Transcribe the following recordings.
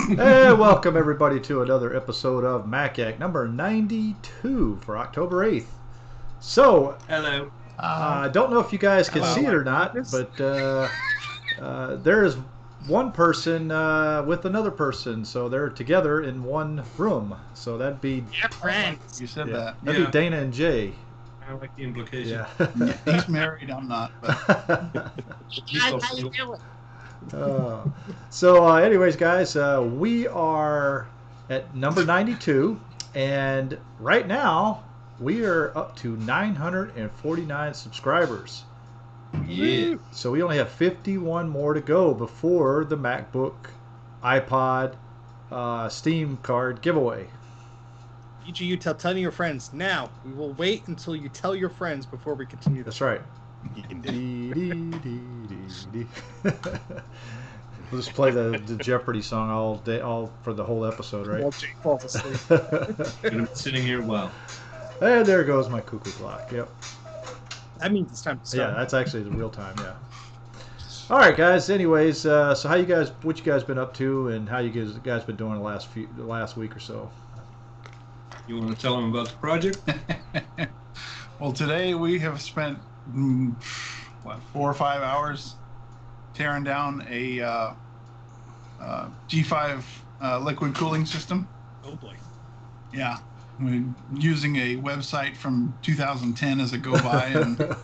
Hey, welcome everybody to another episode of Mac Yak number 92 for October 8th. So, Hello. I don't know if you guys can see it or not, but there is one person with another person, so they're together in one room. So that'd be friends. You said that. that'd be Dana and Jay. I like the implication. Yeah. He's married. I'm not. But Anyways, guys, we are at number 92, and right now we are up to 949 subscribers. Yeah. So we only have 51 more to go before the MacBook, iPod, Steam card giveaway. Each of you tell your friends. Now, we will wait until you tell your friends before we continue this. That's right. We'll just play the Jeopardy song all day, all for the whole episode, right? While Jake falls asleep. Been sitting here well. And there goes my cuckoo clock. Yep. That means it's time to start. Yeah, that's actually the real time. Yeah. All right, guys. Anyways, so what you guys been up to, and how you guys been doing the last week or so? You want to tell them about the project? Well, today we have spent 4 or 5 hours tearing down a G5 liquid cooling system. Oh boy. Yeah, we're using a website from 2010 as a go-by and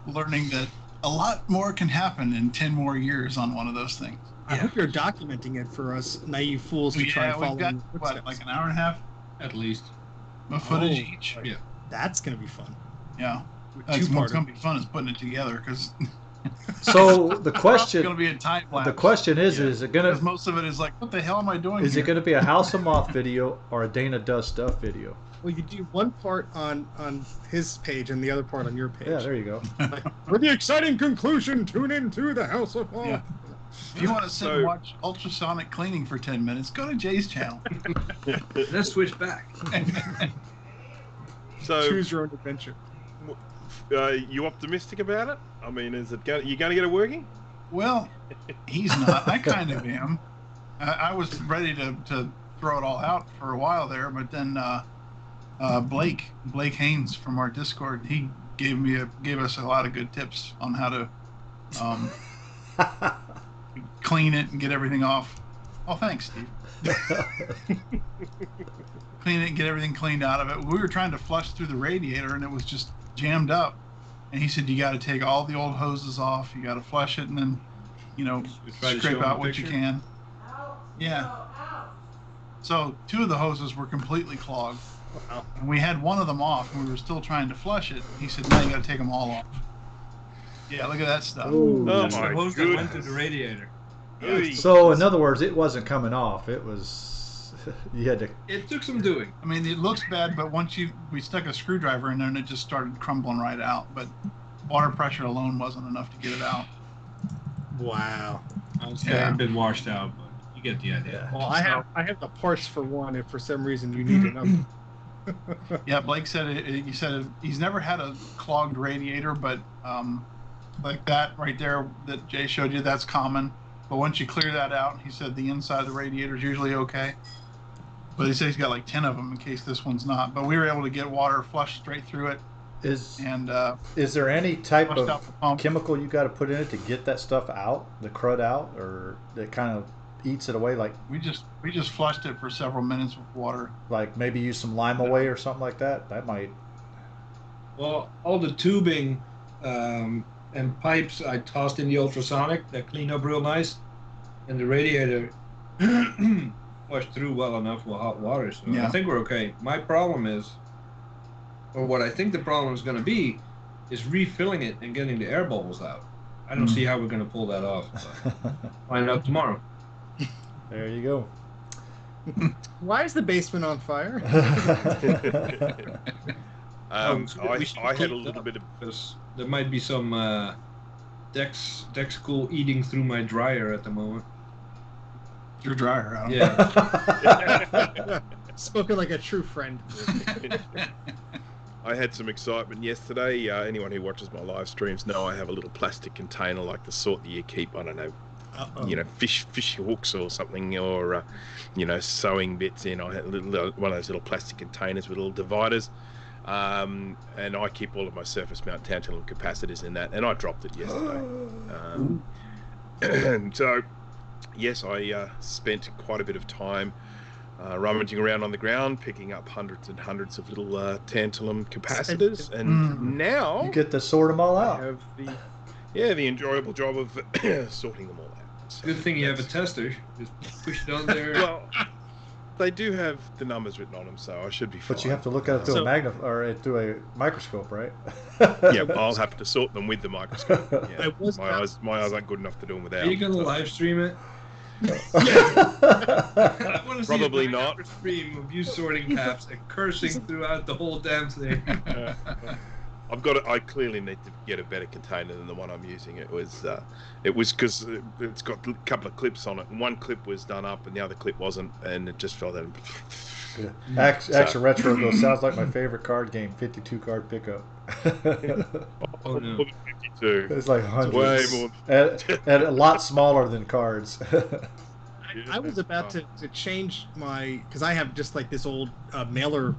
learning that a lot more can happen in 10 more years on one of those things. I hope you're documenting it for us naive fools to try and follow. We've got in the footsteps. like an hour and a half At least. of footage each. Yeah. That's gonna be fun. Yeah, With that's what's two-parter. going to be fun is putting it together because So the it's question, going to be a time lapse. the question is it Because gonna most of it is like, what the hell am I doing? is it here? gonna be a House of Moth video or a Dana Does Stuff video? Well, you do one part on his page and the other part on your page. Yeah, there you go. For the exciting conclusion, tune into the House of Moth. Yeah. If you want to sit and watch ultrasonic cleaning for 10 minutes, go to Jay's channel. Let's switch back. So, Choose your own adventure. you optimistic about it? I mean, is it you going to get it working? Well, he's not. I kind of am. I was ready to throw it all out for a while there, but then Blake Haynes from our Discord, he gave us a lot of good tips on how to clean it and get everything off. Oh, thanks, Steve. Clean it and get everything cleaned out of it. We were trying to flush through the radiator and it was just jammed up. And he said, you got to take all the old hoses off. You got to flush it and then, try to show scrape him out a what you picture? can. Yeah. So 2 of the hoses were completely clogged. Wow. And we had one of them off and we were still trying to flush it. He said, now you got to take them all off. Yeah, look at that stuff. Ooh. Oh That's the my hose that went to goodness. the radiator. Ooh. So in other words, it wasn't coming off. It was you had to. It took some doing. I mean, it looks bad, but we stuck a screwdriver in there and it just started crumbling right out. But water pressure alone wasn't enough to get it out. Wow. I was Yeah. a bit washed out, but you get the idea. Well, I have the parts for one if for some reason you need another. Yeah, Blake said he said he's never had a clogged radiator, but like that right there that Jay showed you, that's common. But once you clear that out, he said the inside of the radiator is usually okay. But he said he's got like 10 of them in case this one's not. But we were able to get water flushed straight through it. Is And there any type flushed out of the pump. chemical you got to put in it to get that stuff out, the crud out, or that kind of eats it away? Like We just flushed it for several minutes with water. maybe use some lime away or something like that. That might. Well, all the tubing and pipes I tossed in the ultrasonic that cleaned up real nice, and the radiator washed through well enough with hot water. So Yeah. I think we're okay. My problem is, or what I think the problem is going to be, is refilling it and getting the air bubbles out. I don't see how we're going to pull that off. But find out tomorrow. There you go. Why is the basement on fire? I We should had a clean it little up, bit of. because there might be some Dex cool eating through my dryer at the moment. Your dryer out. Yeah. Spoken like a true friend. I had some excitement yesterday. Anyone who watches my live streams know I have a little plastic container like the sort that you keep, I don't know, you know, fish hooks or something, or you know, sewing bits in. I had one of those little plastic containers with little dividers. And I keep all of my surface mount tantalum capacitors in that, and I dropped it yesterday. So, yes, I spent quite a bit of time rummaging around on the ground, picking up hundreds and hundreds of little tantalum capacitors, and now you get to sort them all I out. have the enjoyable job of sorting them all out. So Good thing you have a tester. Just push it on there. Well, they do have the numbers written on them, so I should be fine. But you have to look at it through through a microscope, right? Yeah, I'll have to sort them with the microscope. Yeah. My eyes aren't good enough to do them without. Are you going to live stream it? Yeah. I want to see Probably a not. stream of you sorting caps and cursing throughout the whole damn thing. I clearly need to get a better container than the one I'm using. It was because it's got a couple of clips on it, and one clip was done up, and the other clip wasn't, and it just fell down. Yeah. Action Retro goes, sounds like my favorite card game, 52 card pickup. Oh no. 52. It's like hundreds. Way more. And a lot smaller than cards. I was about to change because I have just like this old mailer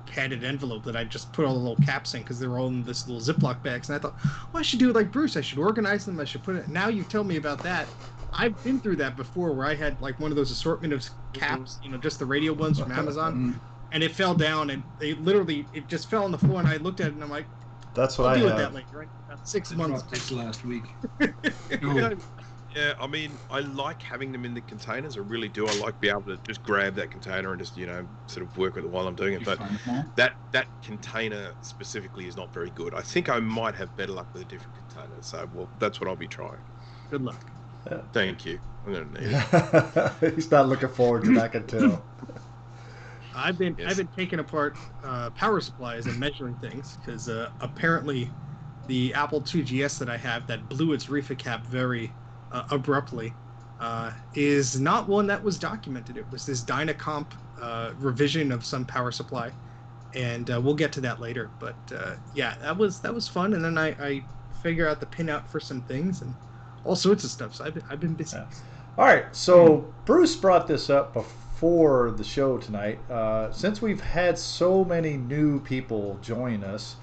padded envelope that I just put all the little caps in because they're all in this little Ziploc bags, and I thought, well, I should do it like Bruce. I should organize them. I should put it. Now you tell me about that. I've been through that before, where I had like one of those assortment of caps, you know, just the radio ones from Amazon, and it fell down, and it just fell on the floor, and I looked at it, and I'm like, that's what I'll I deal have. with that later. Right? About 6 months. This last week. Yeah, I mean, I like having them in the containers. I really do. I like being able to just grab that container and just, you know, sort of work with it while I'm doing it. But that container specifically is not very good. I think I might have better luck with a different container. So, well, that's what I'll be trying. Good luck. Yeah. Thank you. I'm going to need it. He's not looking forward to that, I can tell. I've been taking apart power supplies and measuring things because apparently the Apple IIgs that I have that blew its reefer cap very abruptly is not one that was documented. It was this Dynacomp revision of some power supply, and we'll get to that later. But yeah, that was fun. And then I figure out the pinout for some things and all sorts of stuff. So I've been busy. Yeah. All right, so Bruce brought this up before the show tonight. Since we've had so many new people join us,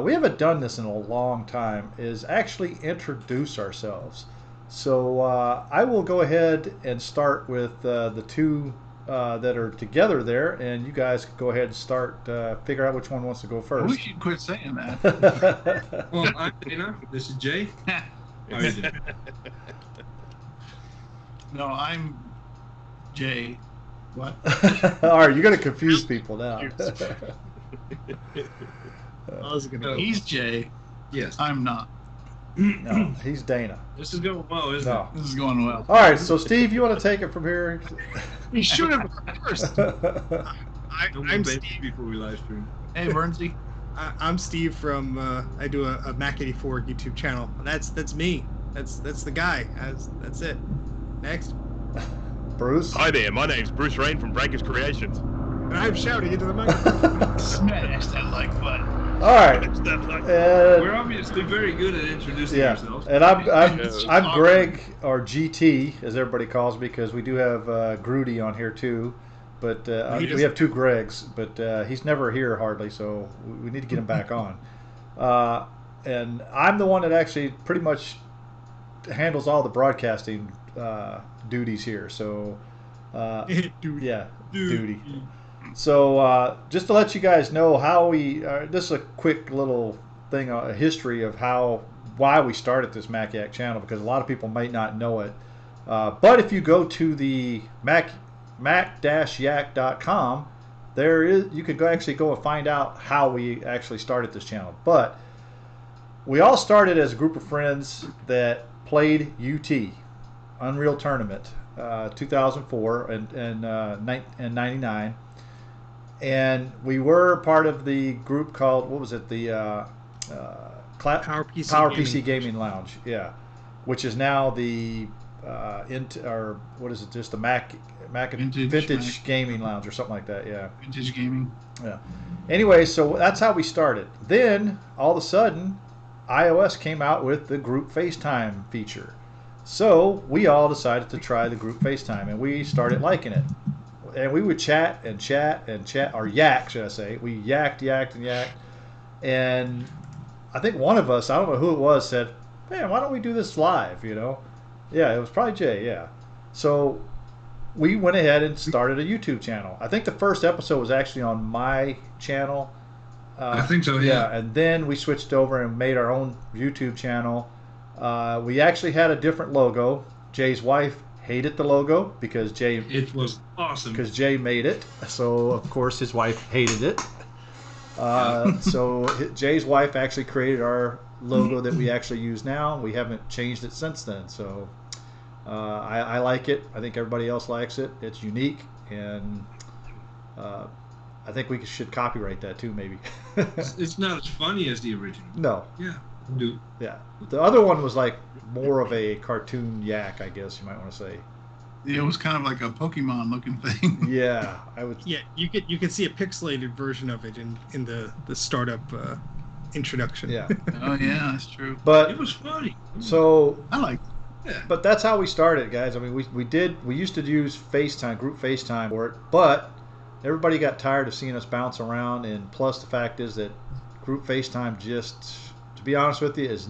we haven't done this in a long time, is actually introduce ourselves. So I will go ahead and start with the two that are together there, and you guys can go ahead and start, figure out which one wants to go first. We should quit saying that. Well, I'm Dana. This is Jay. How are you doing? No, I'm Jay. What? All right, you're going to confuse people now. He's Jay. Yes. I'm not. No, he's Dana. This is going well, isn't it? This is going well. All right, so Steve, you want to take it from here? We should have first. I'm Steve. Before we live stream. Hey, Bernsey. I'm Steve from I do a Mac 84 YouTube channel. That's me. That's the guy. That's it. Next. Bruce. Hi there, my name's Bruce Rain from Breakers Creations. And I'm shouting into the microphone. Smash that like button. All right. We're obviously very good at introducing ourselves. And I'm Greg, or GT, as everybody calls me, because we do have Grudy on here too. But we have two Gregs, but he's never here hardly, so we need to get him back on. And I'm the one that actually pretty much handles all the broadcasting duties here. So duty. So just to let you guys know how we, this is a quick little thing, a history of why we started this Mac Yak channel, because a lot of people might not know it. But if you go to the mac-yak.com, you could actually go and find out how we actually started this channel. But we all started as a group of friends that played UT, Unreal Tournament, 2004 and 99. And we were part of the group called, what was it, the Power PC Gaming Lounge, yeah, which is now the what is it, just the Mac Vintage Gaming Lounge or something like that, yeah. Vintage Gaming. Yeah. Anyway, so that's how we started. Then all of a sudden, iOS came out with the group FaceTime feature. So we all decided to try the group FaceTime, and we started liking it. And we would chat and chat and chat, or yak, should I say. We yacked, yacked, and yacked. And I think one of us, I don't know who it was, said, man, why don't we do this live, you know? Yeah, it was probably Jay, yeah. So we went ahead and started a YouTube channel. I think the first episode was actually on my channel. I think so, yeah. And then we switched over and made our own YouTube channel. We actually had a different logo. Jay's wife hated the logo because Jay... It was awesome. Because Jay made it. So, of course, his wife hated it. So Jay's wife actually created our logo that we actually use now. We haven't changed it since then. So I like it. I think everybody else likes it. It's unique, and I think we should copyright that too, maybe. It's not as funny as the original. No. Yeah. Do. Yeah. The other one was like more of a cartoon yak, I guess you might want to say. It was kind of like a Pokemon looking thing. Yeah, I would. Yeah, you could see a pixelated version of it in the startup introduction. Yeah. Oh yeah, that's true. But It was funny. so I like. Yeah. But that's how we started, guys. I mean, we used to use FaceTime, group FaceTime for it, but everybody got tired of seeing us bounce around, and plus the fact is that group FaceTime just, to be honest with you, is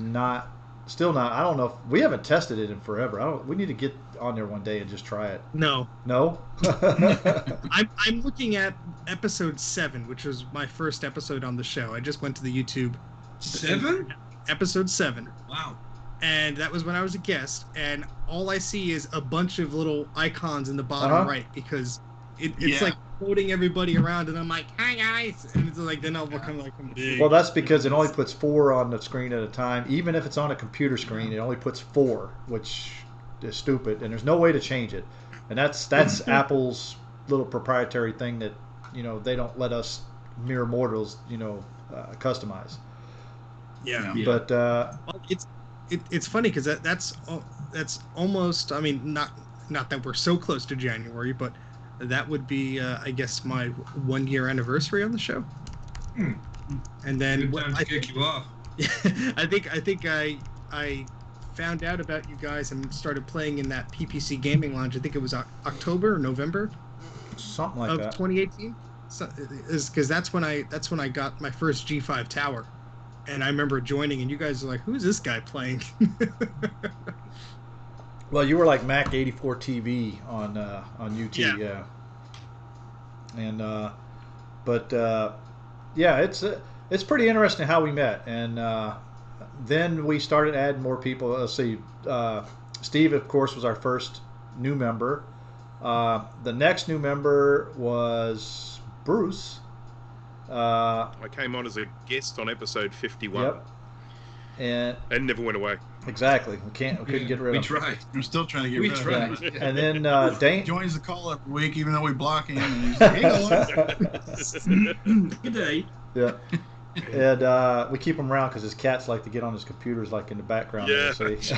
still not. I don't know if we haven't tested it in forever. We need to get on there one day and just try it. No. No? I'm looking at episode 7, which was my first episode on the show. I just went to the YouTube. 7? Episode 7. Wow. And that was when I was a guest, and all I see is a bunch of little icons in the bottom right, because it's like floating everybody around, and I'm like, hi guys, and it's like then I'll become like big. Well, that's because it only puts 4 on the screen at a time. Even if it's on a computer screen, it only puts 4, which is stupid, and there's no way to change it. And that's Apple's little proprietary thing that they don't let us mere mortals customize. Yeah. But well, it's funny because that's almost, I mean, not that we're so close to January, but that would be I guess my 1-year anniversary on the show. And then Good time to kick you off. I think I found out about you guys and started playing in that PPC Gaming Lounge. I think it was October or November, something like of that. 2018. So, because that's when I got my first G5 tower, and I remember joining, and you guys are like, "Who's this guy playing?" Well, you were like Mac 84 TV on UT, yeah. And yeah, it's pretty interesting how we met, and then we started adding more people. Let's see, Steve, of course, was our first new member. The next new member was Bruce. I came on as a guest on episode 51. Yep. And never went away. Exactly. We couldn't get rid of him. We tried. We're still trying to get rid of him. Yeah. And then Dane Joins the call every week, even though we block him. And he's like, hey, Good day. yeah. And we keep him around because his cats like to get on his computers, like in the background. Yeah. There, see?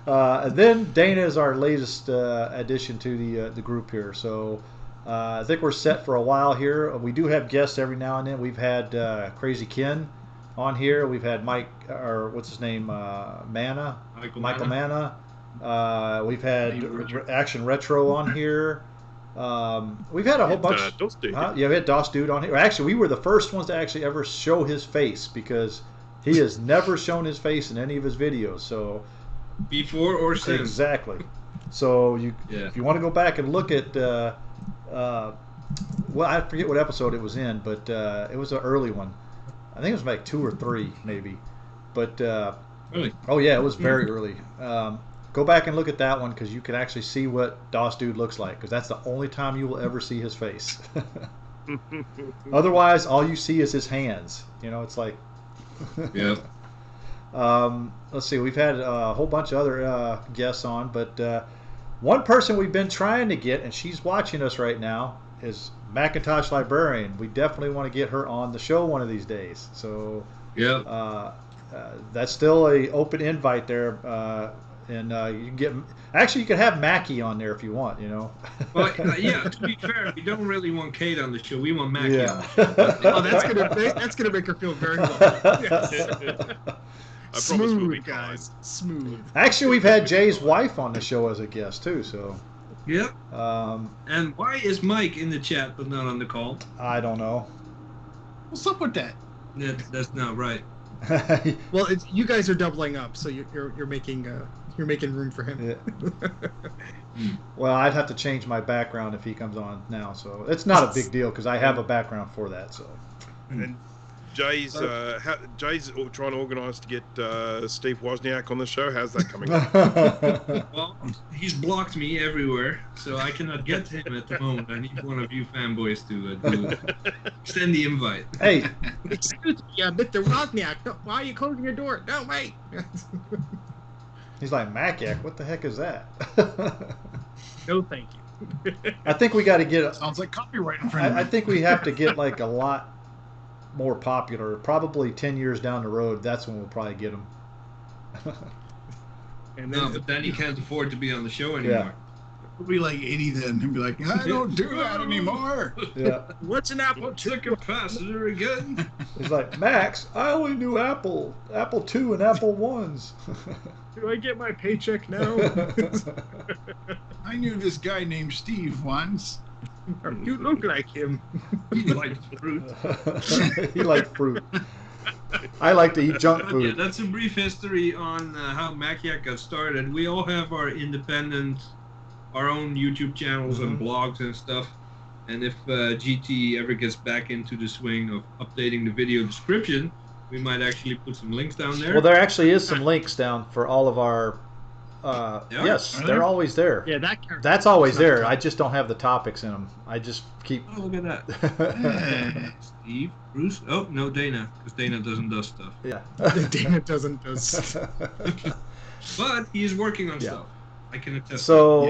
And then Dana is our latest addition to the group here. So I think we're set for a while here. We do have guests every now and then. We've had Crazy Ken on here. We've had Mike, or what's his name, Michael Manna. We've had Action Retro on here. We've had a whole bunch. DOS Dude. Yeah, we had DOS Dude on here. Actually, we were the first ones to actually ever show his face, because he has never shown his face in any of his videos. So Before or since. exactly. So if you want to go back and look at, well, I forget what episode it was in, but it was an early one. I think it was like 2 or 3, maybe. But Really? oh yeah, it was very early. Go back and look at that one, because you can actually see what DOS Dude looks like, because that's the only time you will ever see his face. Otherwise, all you see is his hands. It's like. Yeah. Let's see. We've had a whole bunch of other guests on, but one person we've been trying to get, and she's watching us right now, is Macintosh Librarian. We definitely want to get her on the show one of these days. So Yeah. that's still a open invite there, and you can get. Actually, you can have Mackie on there if you want. Well, yeah. To be fair, we don't really want Kate on the show. We want Mac. Yeah. Oh, that's gonna make her feel very well. Yes. I promise we'll be Smooth, guys. Smooth. Actually, we've had Jay's wife on the show as a guest too. So. Yep. And why is Mike in the chat but not on the call? I don't know. What's up with that? That's not right. Well, you guys are doubling up, so you're making room for him. Yeah. Well, I'd have to change my background if he comes on now, so it's not a big deal because I have a background for that. So. And Jay's trying to organise to get Steve Wozniak on the show. How's that coming? Well, he's blocked me everywhere, so I cannot get to him at the moment. I need one of you fanboys to extend the invite. Hey, excuse me, Mr. Wozniak. No, why are you closing your door? No, wait. He's like, Mac Yak, what the heck is that? No, thank you. I think we got to get. Sounds like copyright infringement. I think we have to get like a lot more popular. Probably 10 years down the road, that's when we'll probably get them. And then, but then he can't afford to be on the show anymore. Yeah. We'll be like 80 then. He'll be like, I don't do that anymore. Yeah. What's an apple? What's the capacitor again? He's like, Max, I only knew Apple II and Apple Ones. Do I get my paycheck now? I knew this guy named Steve once. You look like him. He likes fruit. He liked fruit. I like to eat junk Yeah, food. that's a brief history on how Mac Yak got started. We all have our independent, our own YouTube channels and blogs and stuff. And if GT ever gets back into the swing of updating the video description, we might actually put some links down there. Well, there actually is some links down for all of our. Yes, they're always there. Yeah, that's always there. I just don't have the topics in them. I just keep. Oh, look at that. Steve, Bruce. Oh no, Dana, because Dana doesn't do stuff. Yeah. Dana doesn't do stuff. But he is working on stuff. I can attest. So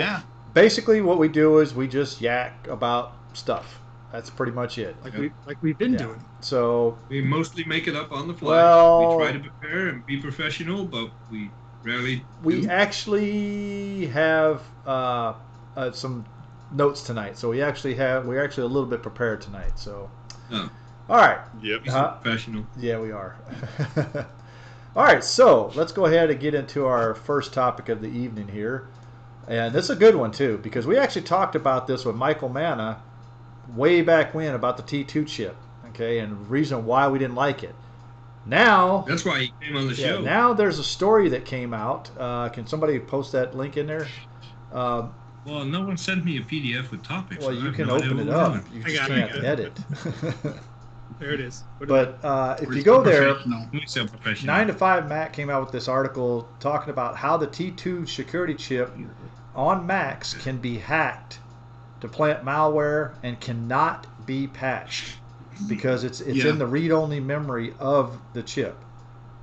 basically, what we do is we just yak about stuff. That's pretty much it. Like we've been doing. So we mostly make it up on the fly. Well, we try to prepare and be professional, but we rarely. We actually have some notes tonight, so we're actually a little bit prepared tonight. So, all right. Yep. Professional. Yeah, we are. All right, so let's go ahead and get into our first topic of the evening here, and this is a good one too because we actually talked about this with Michael Manna way back when about the T2 chip, okay, and the reason why we didn't like it. Now that's why he came on the show. Now there's a story that came out. Can somebody post that link in there? Well, no one sent me a PDF with topics. Well, you can open it up. You just can't edit. There it is. But if you go there, 9 to 5 Mac came out with this article talking about how the T2 security chip on Macs can be hacked to plant malware and cannot be patched because it's in the read-only memory of the chip.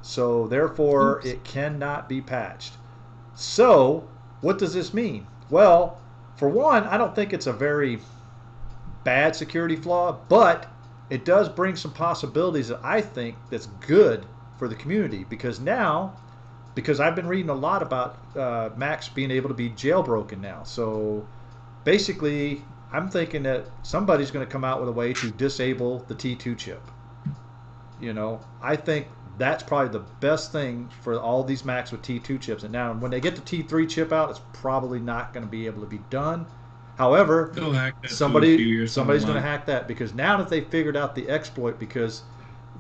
So therefore, it cannot be patched. So what does this mean? Well, for one, I don't think it's a very bad security flaw, but it does bring some possibilities that I think that's good for the community because I've been reading a lot about Macs being able to be jailbroken now. So basically, I'm thinking that somebody's going to come out with a way to disable the T2 chip. I think that's probably the best thing for all these Macs with T2 chips. And now when they get the T3 chip out, it's probably not going to be able to be done. However, somebody's going to hack that because now that they figured out the exploit, because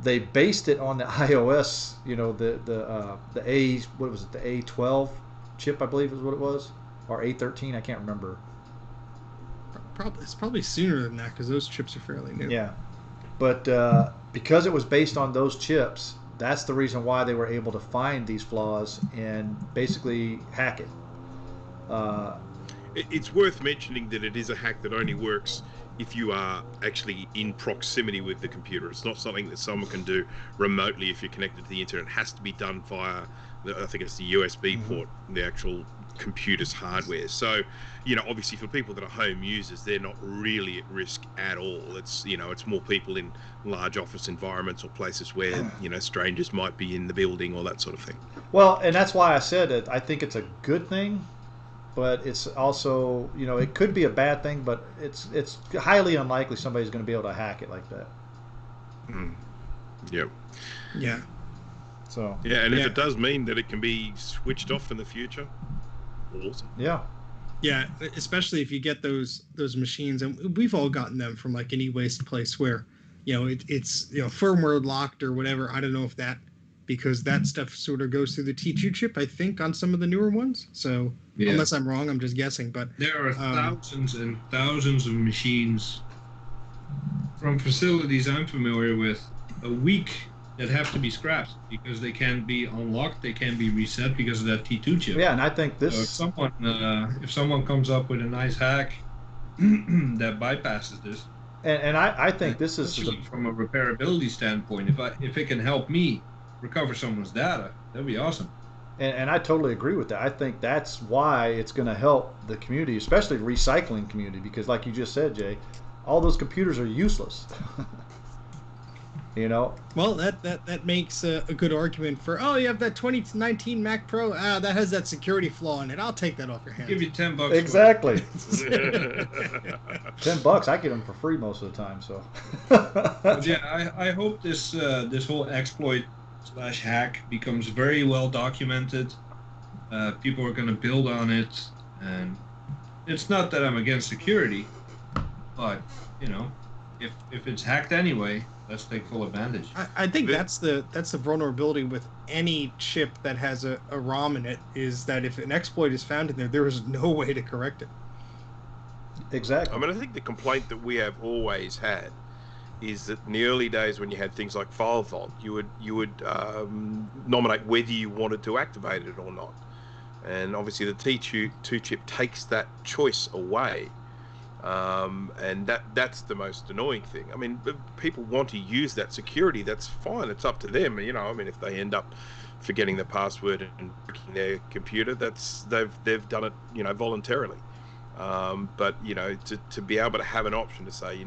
they based it on the iOS, the A12 chip, I believe is what it was, or A13, I can't remember. It's probably sooner than that because those chips are fairly new. Yeah, but because it was based on those chips, that's the reason why they were able to find these flaws and basically hack it. It's worth mentioning that it is a hack that only works if you are actually in proximity with the computer. It's not something that someone can do remotely if you're connected to the internet. It has to be done via, I think it's the USB port, the actual computer's hardware. So, obviously for people that are home users, they're not really at risk at all. It's, it's more people in large office environments or places where, strangers might be in the building or that sort of thing. Well, and that's why I said it. I think it's a good thing, but it's also, it could be a bad thing, but it's highly unlikely somebody's going to be able to hack it like that. Yep. Yeah. So yeah, and if it does mean that it can be switched off in the future, awesome. yeah. Yeah, especially if you get those machines, and we've all gotten them from like an e-waste place where, it's firmware locked or whatever. I don't know if that, because that stuff sort of goes through the T2 chip, I think, on some of the newer ones. So unless I'm wrong, I'm just guessing. But there are thousands and thousands of machines from facilities I'm familiar with a week that have to be scrapped because they can't be unlocked, they can't be reset because of that T2 chip. Yeah, and I think this. So if someone comes up with a nice hack that bypasses this, and I think this is from a repairability standpoint, if it can help me recover someone's data, that'd be awesome. And I totally agree with that. I think that's why it's going to help the community, especially the recycling community, because like you just said, Jay, all those computers are useless. Well, that makes a good argument for, you have that 2019 Mac Pro, that has that security flaw in it. I'll take that off your hands. Give you $10. Exactly. $10, I get them for free most of the time. So. Yeah, I hope this whole exploit / hack becomes very well documented. People are going to build on it, and it's not that I'm against security, but if it's hacked anyway, let's take full advantage. I think that's the vulnerability with any chip that has a ROM in it, is that if an exploit is found in there is no way to correct it. Exactly. I mean, I think the complaint that we have always had is that in the early days when you had things like File Vault, you would nominate whether you wanted to activate it or not, and obviously the T2 chip takes that choice away. And that's the most annoying thing. I mean, people want to use that security. That's fine. It's up to them. I mean, if they end up forgetting the password and breaking their computer, they've done it, voluntarily. But to be able to have an option to say, I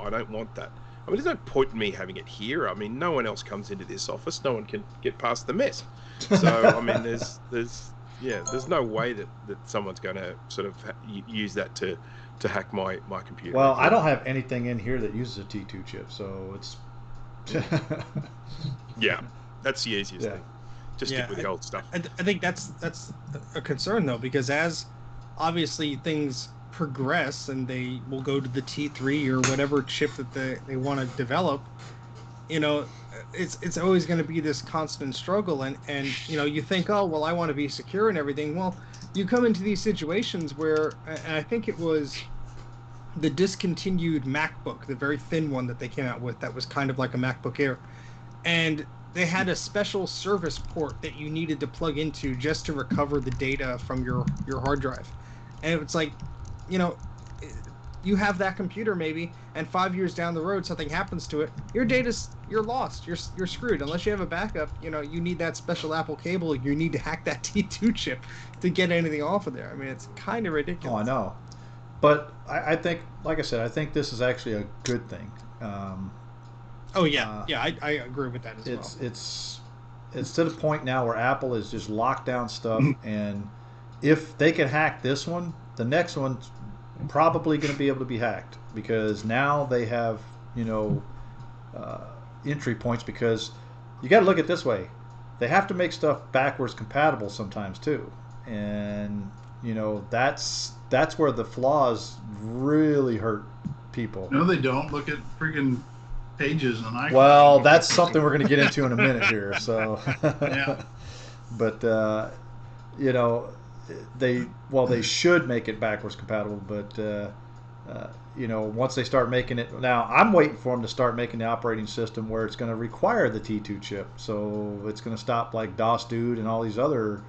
don't want that. I mean, there's no point in me having it here. I mean, no one else comes into this office. No one can get past the mess. So I mean, there's no way that someone's going to sort of use that to hack my computer. Well, I don't have anything in here that uses a T2 chip, so it's. Yeah, that's the easiest thing. Just stick with the old stuff. I think that's a concern, though, because as obviously things progress and they will go to the T3 or whatever chip that they want to develop, it's always going to be this constant struggle, and you think, oh well, I want to be secure and everything. Well, you come into these situations where, and I think it was the discontinued MacBook, the very thin one that they came out with, that was kind of like a MacBook Air, and they had a special service port that you needed to plug into just to recover the data from your hard drive. And it's like, you have that computer maybe, and 5 years down the road something happens to it, you're lost, you're screwed. Unless you have a backup, you need that special Apple cable, you need to hack that T2 chip to get anything off of there. I mean, it's kind of ridiculous. Oh, I know. But I think, like I said, I think this is actually a good thing. I agree with that as well. It's to the point now where Apple is just locked down stuff, and if they can hack this one, the next one's probably going to be able to be hacked, because now they have entry points. Because you got to look at it this way, they have to make stuff backwards compatible sometimes too, and that's where the flaws really hurt people. No, they don't. Look at freaking Pages and iCloud. Well, that's something we're going to get into in a minute here. So, yeah. But they should make it backwards compatible. But once they start making it, now I'm waiting for them to start making the operating system where it's going to require the T2 chip. So it's going to stop like DOS Dude and all these other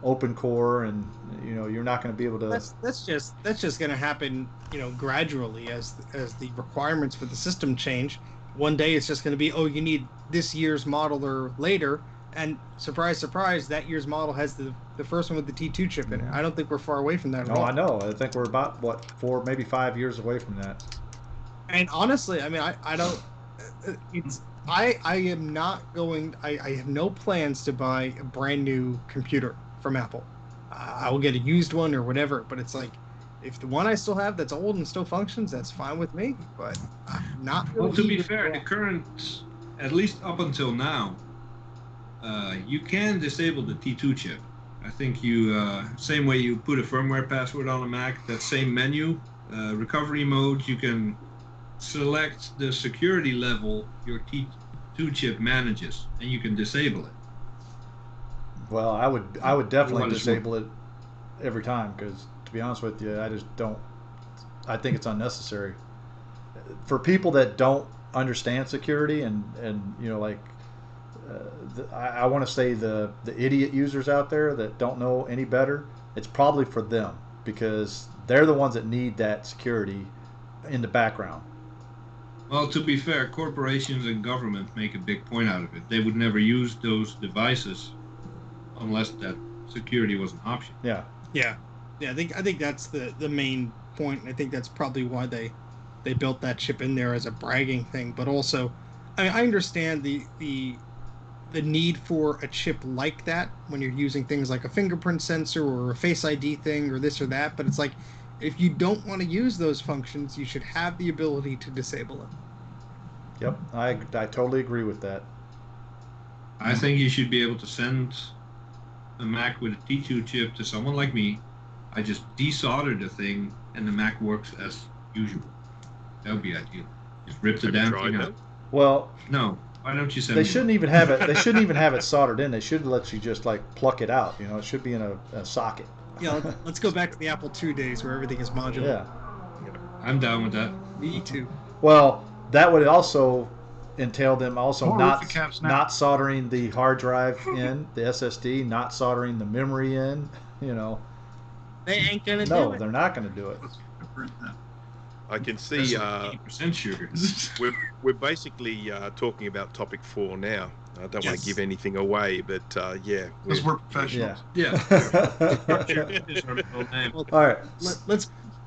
open core, and you're not going to be able to. That's just going to happen, gradually as the requirements for the system change. One day it's just going to be, you need this year's model or later, and surprise, surprise, that year's model has the first one with the T2 chip in it. I don't think we're far away from that at all. I know. I think we're about 4, maybe 5 years away from that. And honestly, I mean, I don't. I am not going. I have no plans to buy a brand new computer from Apple. I will get a used one or whatever. But it's like, if the one I still have that's old and still functions, that's fine with me. But I'm not. Well, to be fair, the current, at least up until now, you can disable the T2 chip. I think you, same way you put a firmware password on a Mac, that same menu, recovery modes, you can select the security level your T2 chip manages, and you can disable it. Well, I would definitely disable it every time because, to be honest with you, I just don't. I think it's unnecessary for people that don't understand security and like I want to say the idiot users out there that don't know any better. It's probably for them because they're the ones that need that security in the background. Well, to be fair, corporations and government make a big point out of it. They would never use those devices unless that security was an option. Yeah. Yeah. I think that's the main point. I think that's probably why they built that chip in there as a bragging thing. But also, I understand the need for a chip like that when you're using things like a fingerprint sensor or a Face ID thing or this or that. But it's like, if you don't want to use those functions, you should have the ability to disable it. Yep, I totally agree with that. I think you should be able to send a Mac with a T2 chip to someone like me. I just desolder the thing, and the Mac works as usual. That would be ideal. Just rip the damn thing out. Well, no. Why don't you send They me shouldn't one? even have it. They shouldn't even have it soldered in. They should let you just like pluck it out. It should be in a socket. Yeah, let's go back to the Apple II days where everything is modular. Yeah. I'm down with that. Me too. Well, that would also entail them also More not soldering the hard drive in, the SSD, not soldering the memory in. They ain't gonna do No, it. they're not going to do it. I can see 80% sugar. we're basically talking about topic 4 now. I don't want to give anything away, but yeah. Because we're professionals. Yeah. All right.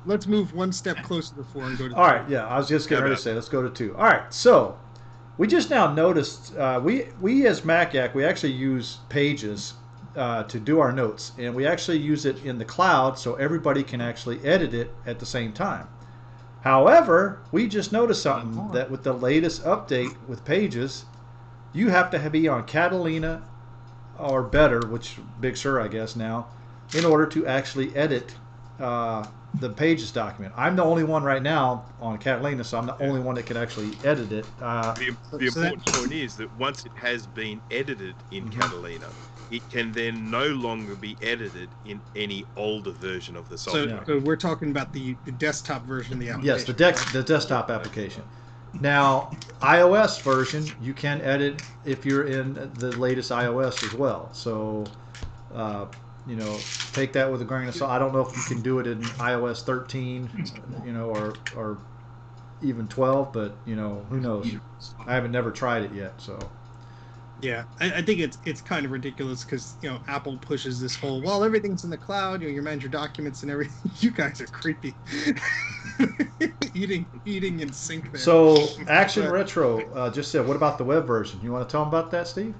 Let's move one step closer to 4 and go to. All right. Yeah, I was just getting ready to say let's go to 2. All right. So we just now noticed we as Mac Yak, we actually use Pages to do our notes, and we actually use it in the cloud so everybody can actually edit it at the same time. However, we just noticed something that with the latest update with Pages, you have to be on Catalina or better, which Big Sur I guess now, in order to actually edit the Pages document. I'm the only one right now on Catalina, so I'm the only one that can actually edit it. The important point is that once it has been edited in Catalina, it can then no longer be edited in any older version of the software. So we're talking about the desktop version of the application. Yes, the desktop application. Now, iOS version, you can edit if you're in the latest iOS as well. So, take that with a grain of salt. I don't know if you can do it in iOS 13, or even 12, but who knows? I haven't never tried it yet, so. Yeah, I think it's kind of ridiculous because Apple pushes this whole everything's in the cloud. You manage your documents and everything. You guys are creepy. eating in sync there. So Action Retro just said, what about the web version? You want to tell them about that, Steve?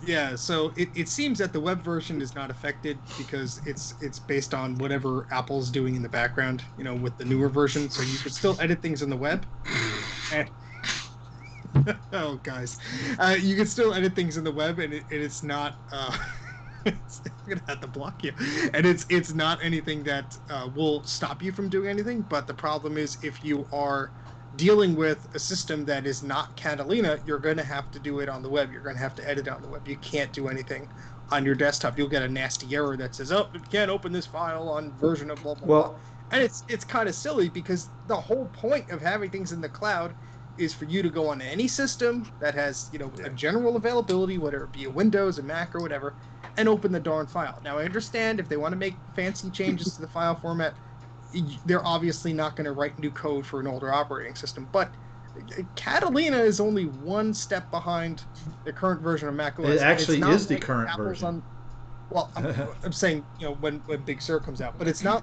Yeah, so it seems that the web version is not affected because it's based on whatever Apple's doing in the background, with the newer version. So you can still edit things in the web. Oh, guys, you can still edit things in the web, and it's not. I'm gonna have to block you, and it's not anything that will stop you from doing anything. But the problem is, if you are dealing with a system that is not Catalina, you're going to have to do it on the web. You're going to have to edit on the web. You can't do anything on your desktop. You'll get a nasty error that says, "Oh, you can't open this file on version of blah blah blah." And it's kind of silly because the whole point of having things in the cloud is for you to go on any system that has, a general availability, whether it be a Windows, a Mac, or whatever, and open the darn file. Now, I understand if they want to make fancy changes to the file format, they're obviously not going to write new code for an older operating system. But Catalina is only one step behind the current version of macOS. It actually is the current version. I'm saying, when Big Sur comes out, but it's not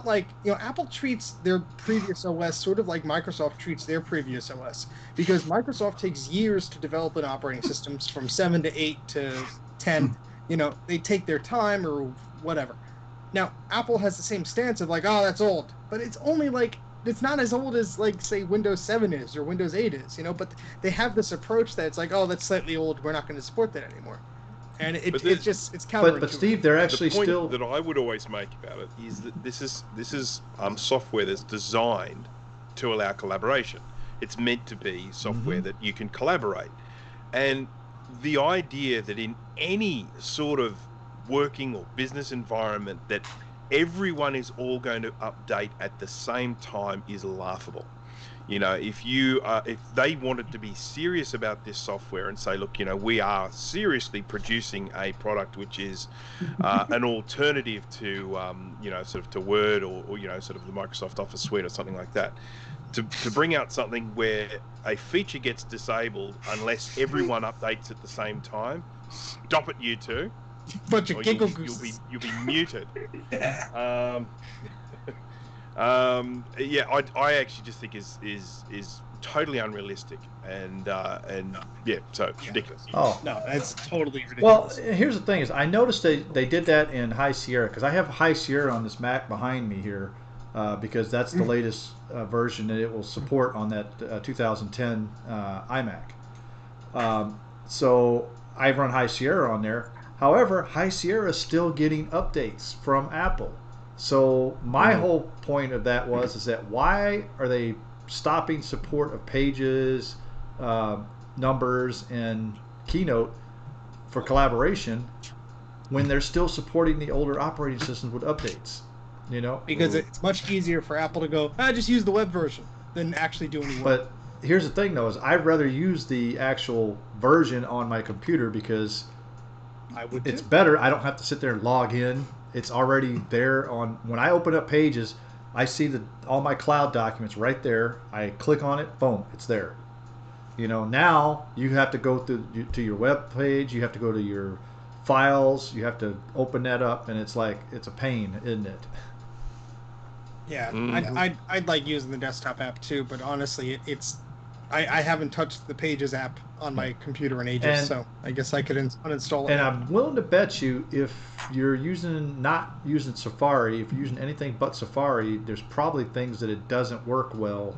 like, Apple treats their previous OS sort of like Microsoft treats their previous OS, because Microsoft takes years to develop an operating system from 7 to 8 to 10. They take their time or whatever. Now, Apple has the same stance of like, oh, that's old, but it's only like it's not as old as, like, say, Windows 7 is or Windows 8 is, but they have this approach that it's like, oh, that's slightly old, we're not going to support that anymore. And it's counterintuitive. But Steve, they're actually the point still that I would always make about it is that this is software that's designed to allow collaboration. It's meant to be software that you can collaborate, and the idea that in any sort of working or business environment that everyone is all going to update at the same time is laughable. If they wanted to be serious about this software and say, look, we are seriously producing a product which is an alternative to, sort of to Word or sort of the Microsoft Office suite or something like that, to bring out something where a feature gets disabled unless everyone updates at the same time, stop it, you two. Bunch of giggle gooses. You'll be muted. I actually just think is totally unrealistic and ridiculous. Oh no, that's totally ridiculous. Well, here's the thing: is I noticed they did that in High Sierra because I have High Sierra on this Mac behind me here because that's the latest version that it will support on that 2010 iMac. So I run High Sierra on there. However, High Sierra is still getting updates from Apple. So my whole point of that is that why are they stopping support of Pages, Numbers, and Keynote for collaboration when they're still supporting the older operating systems with updates? Because it's much easier for Apple to go, just use the web version than actually do any work. But here's the thing, though, is I'd rather use the actual version on my computer because it's better. I don't have to sit there and log in. It's already there on. When I open up Pages, I see all my cloud documents right there. I click on it, boom, it's there. Now you have to go to your web page. You have to go to your files. You have to open that up, and it's a pain, isn't it? Yeah, I'd like using the desktop app too, but honestly, I haven't touched the Pages app on my computer in ages, so I guess I could uninstall it. And I'm willing to bet you if you're not using Safari, if you're using anything but Safari, there's probably things that it doesn't work well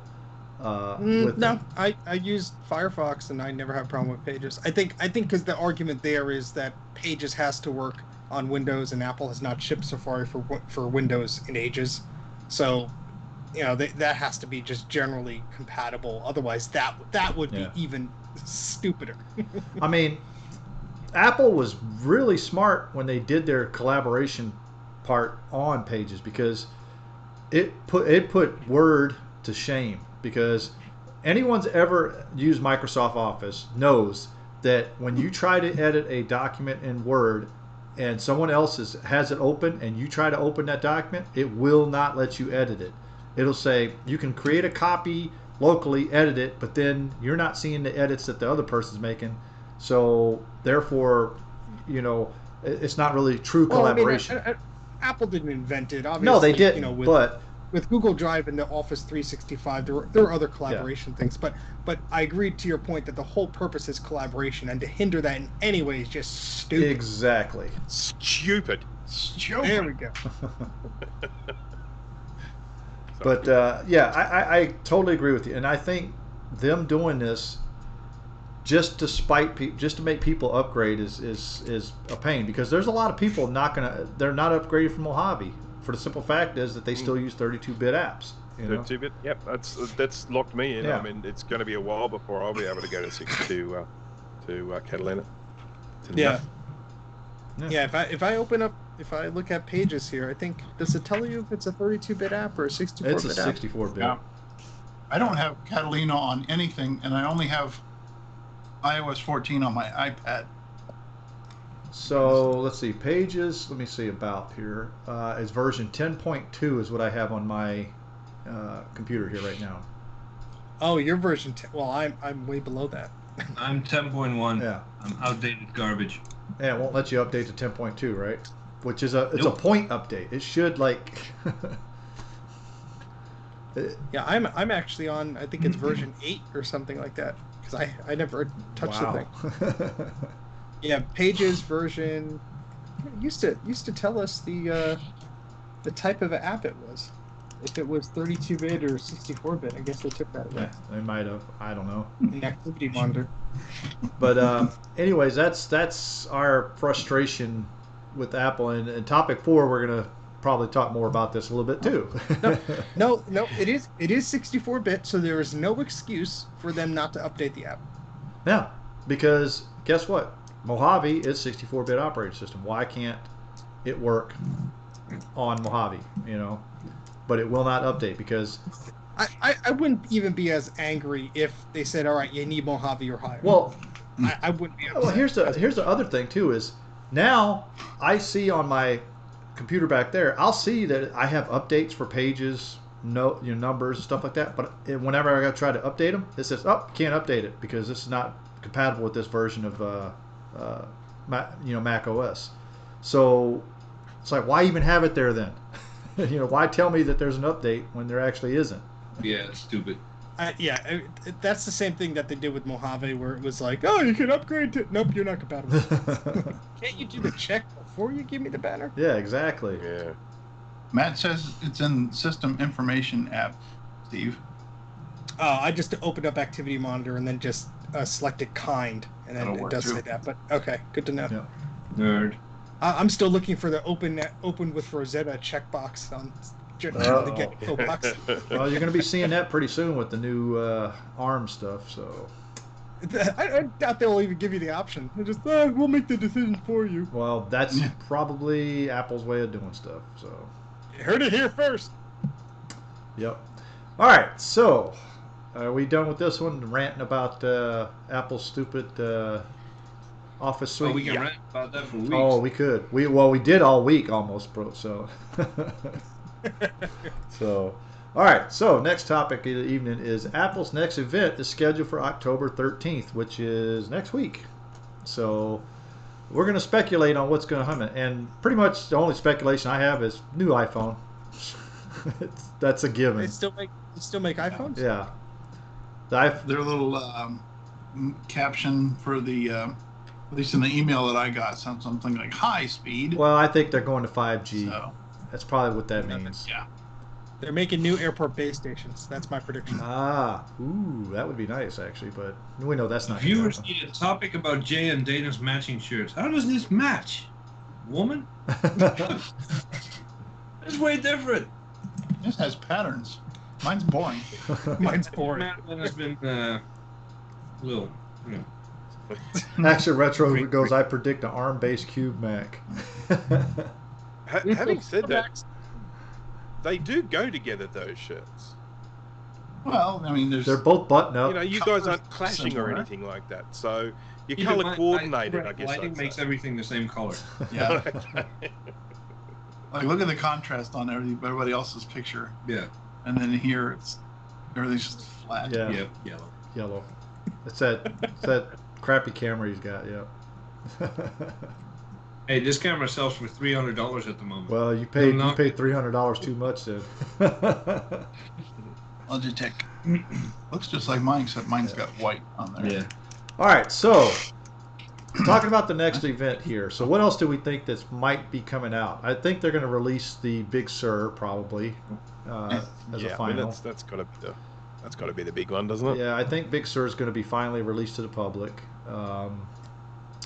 with. No, I use Firefox and I never have a problem with Pages. I think because the argument there is that Pages has to work on Windows and Apple has not shipped Safari for Windows in ages, so that has to be just generally compatible. Otherwise, that would be even stupider. I mean, Apple was really smart when they did their collaboration part on Pages because it put Word to shame. Because anyone's ever used Microsoft Office knows that when you try to edit a document in Word and someone else has it open and you try to open that document, it will not let you edit it. It'll say you can create a copy locally, edit it, but then you're not seeing the edits that the other person's making. So therefore, it's not really true collaboration. I mean, Apple didn't invent it, obviously. No, they didn't. But with Google Drive and the Office 365, there are other collaboration things. But I agree to your point that the whole purpose is collaboration, and to hinder that in any way is just stupid. Exactly. Stupid. There we go. But I totally agree with you, and I think them doing this just to make people upgrade is a pain because there's a lot of people they're not upgraded from Mojave for the simple fact is that they still use 32-bit apps. 32-bit, yep, that's locked me in. Yeah. I mean, it's going to be a while before I'll be able to go to 62 to Catalina. Yeah. If I look at Pages here, I think, does it tell you if it's a 32-bit app or a 64-bit app? It's a 64-bit. Yeah. I don't have Catalina on anything, and I only have iOS 14 on my iPad. So let's see, Pages. Let me see about here. It's version 10.2 is what I have on my computer here right now. Oh, your version 10. Well, I'm way below that. I'm 10.1. Yeah. I'm outdated garbage. Yeah, it won't let you update to 10.2, right? Which is a point update. It should Yeah, I'm actually on. I think it's version 8 or something like that because I never touched the thing. Yeah, Pages version used to tell us the type of app it was. if it was 32-bit or 64-bit. I guess they took that away. Yeah, they might have. I don't know. An activity monitor. But anyways, that's our frustration with Apple. And topic 4, we're gonna probably talk more about this a little bit too. No, it is 64-bit, so there is no excuse for them not to update the app. Yeah, because guess what? Mojave is 64-bit operating system. Why can't it work on Mojave? You know, but it will not update because. I wouldn't even be as angry if they said, all right, you need Mojave or higher. Well, I wouldn't be upset. Well, here's the other thing too is now I see on my computer back there, I'll see that I have updates for pages, numbers, stuff like that. But whenever I try to update them, it says, "Oh, can't update it because this is not compatible with this version of Mac OS." So it's like, why even have it there then? Why tell me that there's an update when there actually isn't? Yeah, it's stupid. That's the same thing that they did with Mojave, where it was like, oh, you can upgrade to. Nope, you're not compatible. Can't you do the check before you give me the banner? Yeah, exactly. Yeah. Matt says it's in System Information app, Steve. I just opened up Activity Monitor and then just selected kind, and then it does say that. But okay, good to know. Yeah. Nerd. I'm still looking for the open with Rosetta checkbox on the get-go box. Well, you're going to be seeing that pretty soon with the new ARM stuff. So I doubt they'll even give you the option. They'll just, we'll make the decision for you. Well, that's probably Apple's way of doing stuff. So you heard it here first. Yep. All right. So are we done with this one? Ranting about Apple's stupid Office Suite. Oh, we can rant about that for weeks. Oh, we could. We did all week almost, bro. So. So, all right. So, next topic of the evening is Apple's next event is scheduled for October 13th, which is next week. So, we're going to speculate on what's going to happen, and pretty much the only speculation I have is new iPhone. That's a given. They still make iPhones? Yeah. Their little caption for the, at least in the email that I got, something like high speed. Well, I think they're going to 5G. So. That's probably what that means. Yeah. They're making new airport base stations. That's my prediction. Ooh, that would be nice, actually, but we know that's not. Viewers need a topic about Jay and Dana's matching shirts. How does this match? Woman? It's way different. This has patterns. Mine's boring. Mine's boring. Matt has been little. Action Retro goes, I predict an ARM-based Cube Mac. Having said that, they do go together, those shirts. Well, I mean, they're both button up. You guys aren't clashing or anything like that, so you're color coordinated. I guess lighting makes everything the same color. Yeah. Like, look at the contrast on everybody else's picture. Yeah. And then here, everything's just flat. Yeah. Yep. Yellow. It's that crappy camera he's got. Yeah. Hey, this camera sells for $300 at the moment. Well, you paid $300 too much then. Logitech. Looks just like mine, except mine's got white on there. Yeah. All right, so talking about the next event here. So what else do we think that might be coming out? I think they're going to release the Big Sur probably as a final. I mean, that's got to be the big one, doesn't it? Yeah, I think Big Sur is going to be finally released to the public.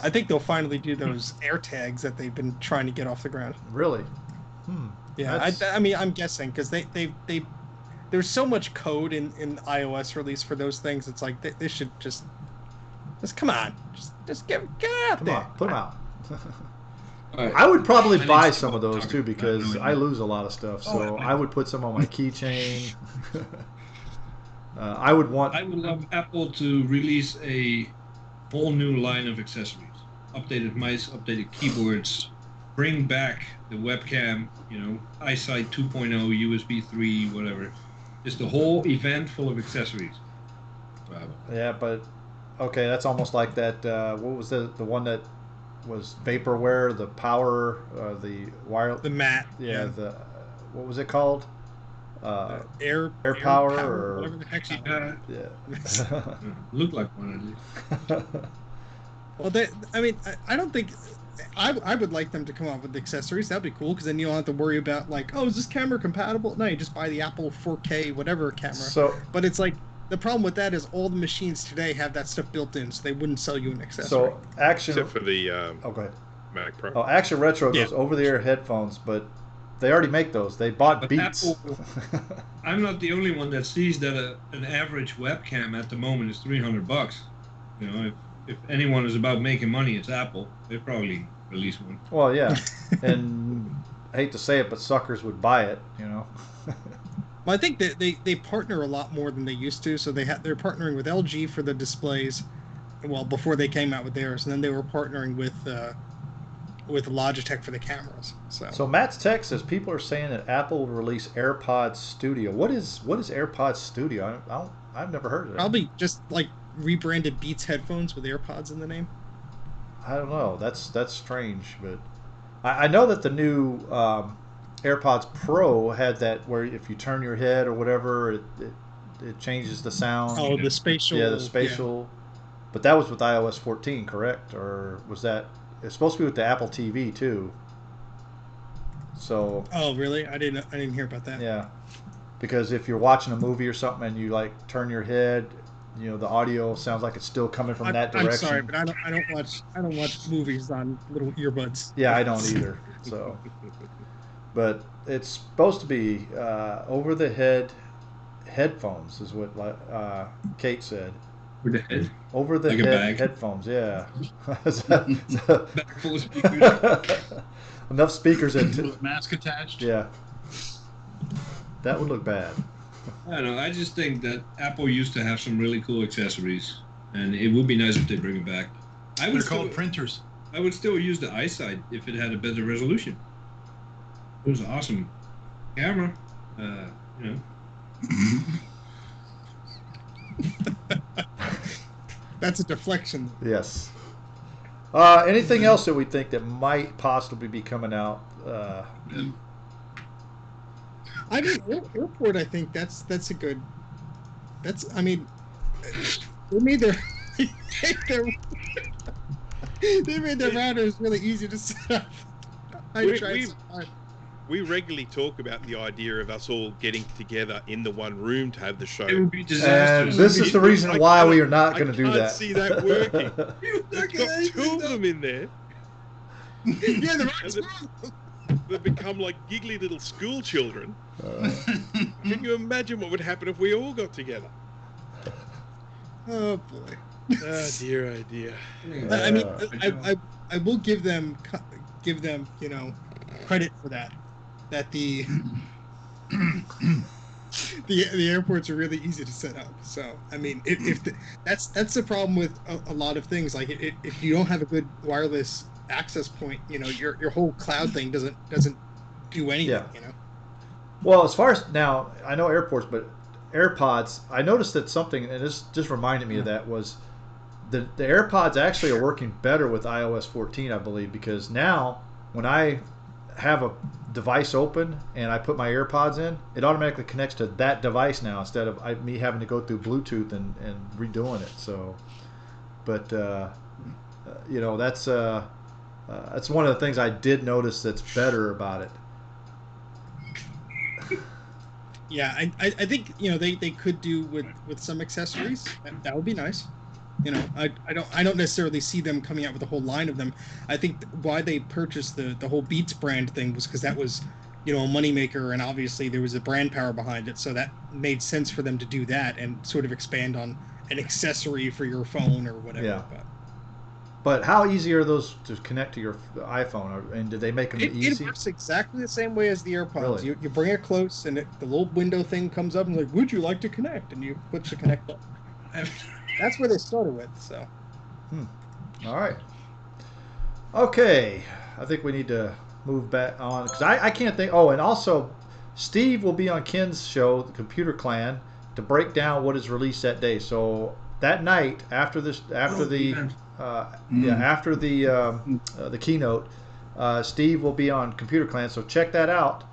I think they'll finally do those AirTags that they've been trying to get off the ground. Really? Yeah, I mean, I'm guessing because they there's so much code in iOS release for those things. It's like they should just come on, just get out Come there. on, put them out. Right. I would probably buy some of those too because I lose a lot of stuff. So Oh, I would put some on my keychain. I would love Apple to release a whole new line of accessories. Updated mice, updated keyboards, bring back the webcam, iSight 2.0, USB 3, whatever. Just a whole event full of accessories. Wow. Yeah, but okay, that's almost like that. What was the one that was vaporware? The power, the wire, The mat. Yeah, the what was it called? Air power or whatever the heck yeah. Looked like one at least. Well, I don't think I would like them to come up with accessories. That'd be cool because then you don't have to worry about like, oh, is this camera compatible? No, you just buy the Apple 4K whatever camera. So, But it's like the problem with that is all the machines today have that stuff built in, so they wouldn't sell you an accessory. so Action. Except for the Oh, go ahead. Mac Pro. Oh, Action Retro Yeah. goes over-the-ear headphones, but they already make those. They bought But Beats. Apple- I'm not the only one that sees that an average webcam at the moment is $300. You know, if anyone is about making money, it's Apple. They probably release one. Well, yeah, and I hate to say it, but suckers would buy it. You know. Well, I think that they partner a lot more than they used to. So they're partnering with LG for the displays. Well, before they came out with theirs, and then they were partnering with Logitech for the cameras. So Matt's text says people are saying that Apple will release AirPods Studio. What is AirPods Studio? I've never heard of it. Probably just like rebranded Beats headphones with AirPods in the name. I don't know. That's strange, but I know that the new AirPods Pro had that where if you turn your head or whatever, it changes the sound. Oh, the spatial. Yeah, the spatial. But that was with iOS 14, correct? Or was that? It's supposed to be with the Apple TV too. So. Oh, really? I didn't hear about that. Yeah, because if you're watching a movie or something and you like turn your head, you know the audio sounds like it's still coming from that direction. I'm sorry, but I don't watch movies on little earbuds. Yeah, I don't either. So, but it's supposed to be over the head headphones, is what Kate said. With the head. Over the Like a head bag? headphones, yeah. Back full of speakers. Enough speakers in. With mask attached. Yeah, that would look bad. I don't know. I just think that Apple used to have some really cool accessories, and it would be nice if they bring it back. They're called printers. I would still use the iSight if it had a better resolution. It was an awesome camera. You know. That's a deflection. Yes. Anything else that we think that might possibly be coming out? I mean, Airport. I think that's a good. I mean, they made their they made their routers really easy to set up. We regularly talk about the idea of us all getting together in the one room to have the show. It would be And disastrous. this is the reason why we are not going to do I can't that. see that working. We've got two of them in there. Yeah, They've become like giggly little school children. Can you imagine what would happen if we all got together? oh boy. Oh dear, oh dear. I mean, I will give them credit for that. That the airports are really easy to set up. So I mean, that's the problem with a lot of things. Like if you don't have a good wireless access point, you know, your whole cloud thing doesn't do anything. Yeah. You know. Well, as far as now, I know airports, but AirPods. I noticed that something, and this just reminded me of that, was the AirPods actually are working better with iOS 14, I believe, because now when I have a device open and I put my AirPods in, it automatically connects to that device now instead of me having to go through Bluetooth and redoing it. So, but you know, that's one of the things I did notice that's better about it. Yeah, I think you know they could do with some accessories. That would be nice. You know, I don't necessarily see them coming out with a whole line of them. I think why they purchased the whole Beats brand thing was because that was, you know, a moneymaker, and obviously there was a brand power behind it, so that made sense for them to do that and sort of expand on an accessory for your phone or whatever. Yeah. But how easy are those to connect to your iPhone? And did they make them easy? It works exactly the same way as the AirPods. Really? You bring it close, and the little window thing comes up and like, would you like to connect? And you push the connect button. That's where they started with. So. All right. Okay. I think we need to move back on because I can't think. Oh, and also, Steve will be on Ken's show, the Computer Clan, to break down what is released that day. So that night after the keynote, Steve will be on Computer Clan. So check that out.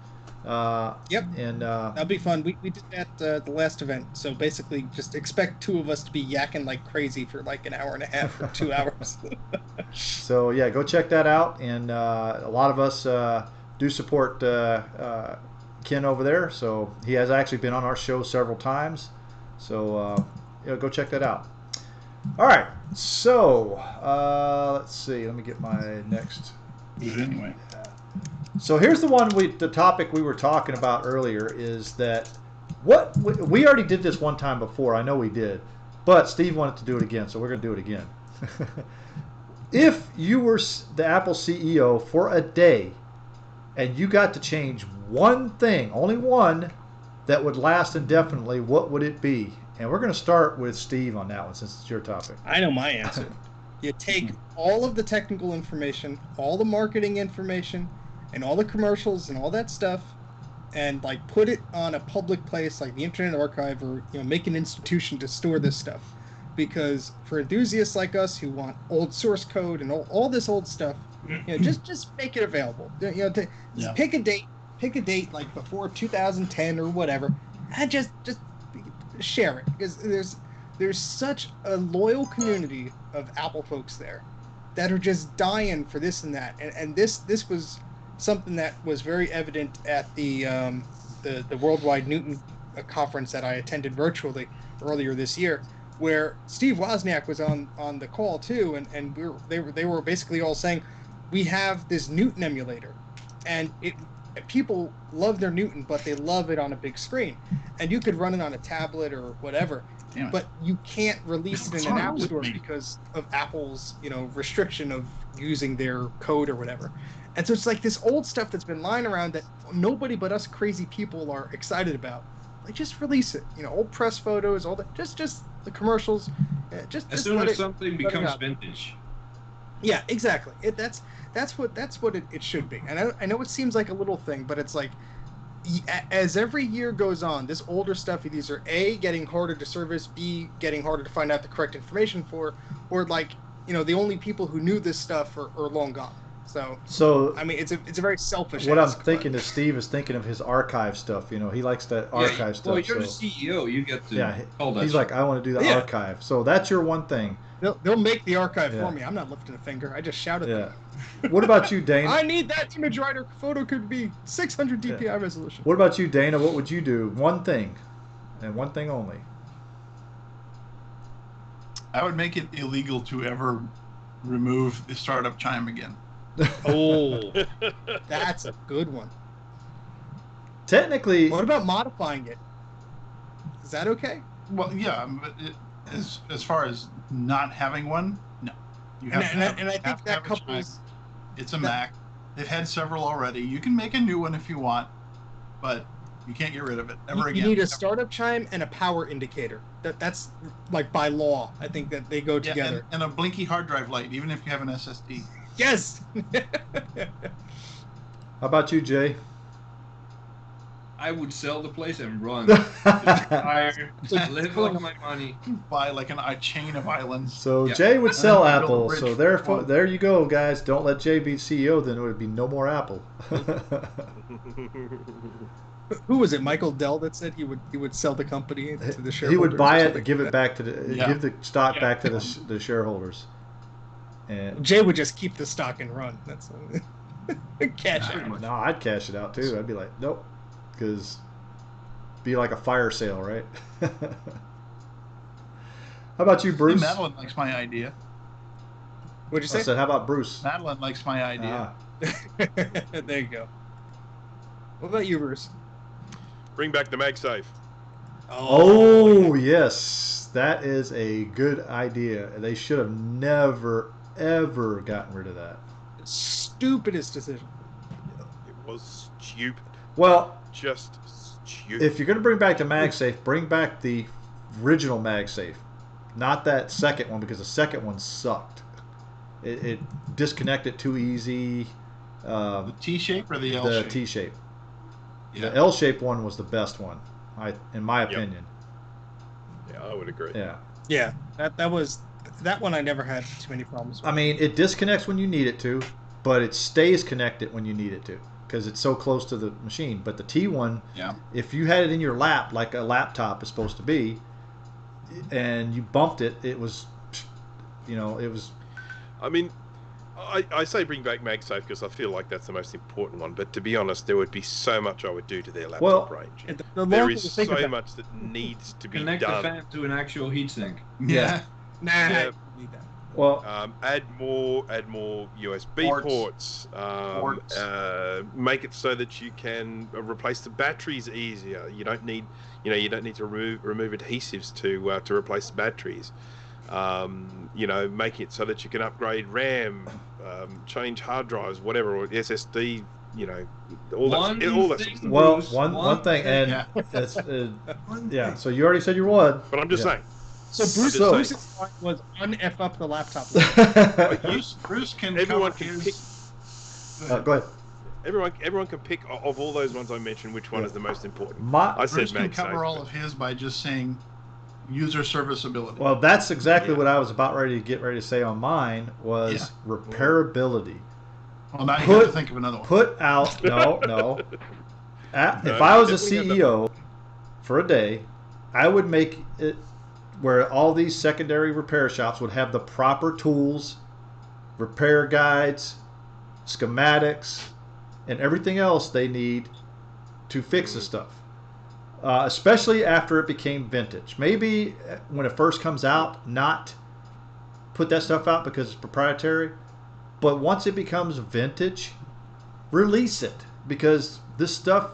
Yep. And That'll be fun. We did that the last event. So basically, just expect two of us to be yakking like crazy for like an hour and a half or 2 hours. so yeah, go check that out. And a lot of us do support Ken over there. So he has actually been on our show several times. So go check that out. All right. So let's see. Let me get my next. Anyway. So here's the topic we were talking about earlier is that what we already did this one time before. I know we did, but Steve wanted to do it again, so we're going to do it again. If you were the Apple CEO for a day and you got to change one thing, only one, that would last indefinitely, what would it be? And we're going to start with Steve on that one since it's your topic. I know my answer. You take all of the technical information, all the marketing information, and all the commercials and all that stuff, and like put it on a public place like the Internet Archive, or make an institution to store this stuff. Because for enthusiasts like us who want old source code and all this old stuff, just make it available. Pick a date like before 2010 or whatever, and just share it, because there's such a loyal community of Apple folks there that are just dying for this and that, and this was something that was very evident at the Worldwide Newton conference that I attended virtually earlier this year, where Steve Wozniak was on the call too, and they were basically all saying, we have this Newton emulator, and people love their Newton, but they love it on a big screen, and you could run it on a tablet or whatever, but you can't release it in an app store because of Apple's restriction of using their code or whatever. And so it's like this old stuff that's been lying around that nobody but us crazy people are excited about. Like, just release it. Old press photos, all that. Just the commercials. As soon as something becomes vintage. Yeah, exactly. That's what it should be. And I know it seems like a little thing, but it's like, as every year goes on, this older stuff is either A, getting harder to service, B, getting harder to find out the correct information for, or like, the only people who knew this stuff are long gone. So I mean, it's a very selfish. What I'm thinking is Steve is thinking of his archive stuff. He likes that archive stuff. Well, you're the CEO. You get to call that. He's like, I want to do the archive. So that's your one thing. They'll make the archive for me. I'm not lifting a finger. I just shout at them. What about you, Dana? I need that image writer photo could be 600 DPI resolution. What about you, Dana? What would you do? One thing, and one thing only. I would make it illegal to ever remove the startup chime again. Oh, that's a good one. Technically, what about modifying it? Is that okay? Well, yeah, but as far as not having one, no. You have and I think that couples. It's a Mac. They've had several already. You can make a new one if you want, but you can't get rid of it ever again. You need a startup chime and a power indicator. That's like by law. I think that they go together. And a blinky hard drive light, even if you have an SSD. Yes. How about you, Jay? I would sell the place and run. Retire, live off my money. Buy like a chain of islands. So Jay would sell Apple. So there you go, guys. Don't let Jay be CEO. Then there would be no more Apple. Who was it? Michael Dell that said he would sell the company to the shareholders. He would buy it and give it back to give the stock back to the shareholders. And Jay would just keep the stock and run. That's cash out. No, I'd cash it out too. I'd be like, nope, because be like a fire sale, right? How about you, Bruce? Madeline likes my idea. What'd you say? I said, how about Bruce? Madeline likes my idea. There you go. What about you, Bruce? Bring back the MagSafe. Oh yes, that is a good idea. They should have never ever gotten rid of that. Stupidest decision. It was stupid. Well, just stupid. If you're going to bring back the MagSafe, bring back the original MagSafe, not that second one, because the second one sucked. It disconnected too easy. The T-shape or the L-shape? The T-shape. Yeah. The L-shape one was the best one, in my opinion. Yeah, I would agree. Yeah, that one I never had too many problems with. I mean, it disconnects when you need it to. but it stays connected when you need it to because it's so close to the machine. But the T1, if you had it in your lap like a laptop is supposed to be, and you bumped it, it was, it was. I mean, I say bring back MagSafe because I feel like that's the most important one. But to be honest, there would be so much I would do to their laptop range. There is so much that needs to be done. Connect the fan to an actual heatsink. Yeah. Nah, I don't need that. Well, add more USB ports. Make it so that you can replace the batteries easier. You don't need to remove adhesives to replace the batteries. Make it so that you can upgrade RAM, change hard drives, whatever, or SSD. All that stuff. Well, one thing, and that's So you already said your one. But I'm just saying. So Bruce's point was un-F up the laptop. Bruce can. Everyone can pick. Go ahead. Everyone can pick of all those ones I mentioned which one is the most important. Bruce can cover all of his by just saying user serviceability. Well, that's exactly what I was about get ready to say on mine was repairability. Well, now you have to think of another one. Put out no. If I was a CEO for a day, I would make it where all these secondary repair shops would have the proper tools, repair guides, schematics, and everything else they need to fix the stuff. Especially after it became vintage. Maybe when it first comes out, not put that stuff out because it's proprietary. But once it becomes vintage, release it. Because this stuff,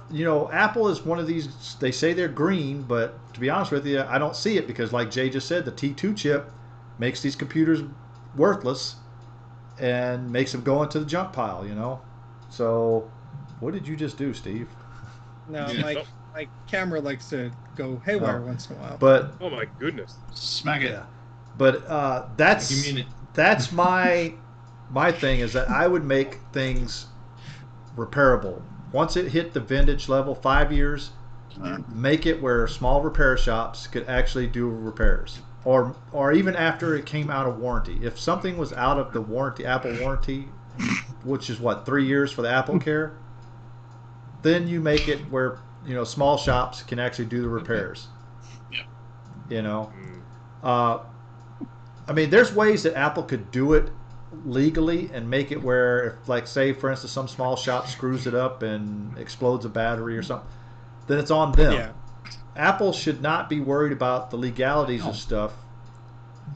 Apple is one of these, they say they're green, but to be honest with you, I don't see it because like Jay just said, the T2 chip makes these computers worthless and makes them go into the junk pile, So what did you just do, Steve? No, my camera likes to go haywire once in a while. But oh my goodness, smack it. Yeah. But that's my thing is that I would make things repairable. Once it hit the vintage level, 5 years, make it where small repair shops could actually do repairs. Or even after it came out of warranty. If something was out of the warranty, Apple warranty, which is 3 years for the Apple Care, then you make it where small shops can actually do the repairs. There's ways that Apple could do it legally and make it where if, like, say for instance some small shop screws it up and explodes a battery or something, then it's on them. Apple should not be worried about the legalities of stuff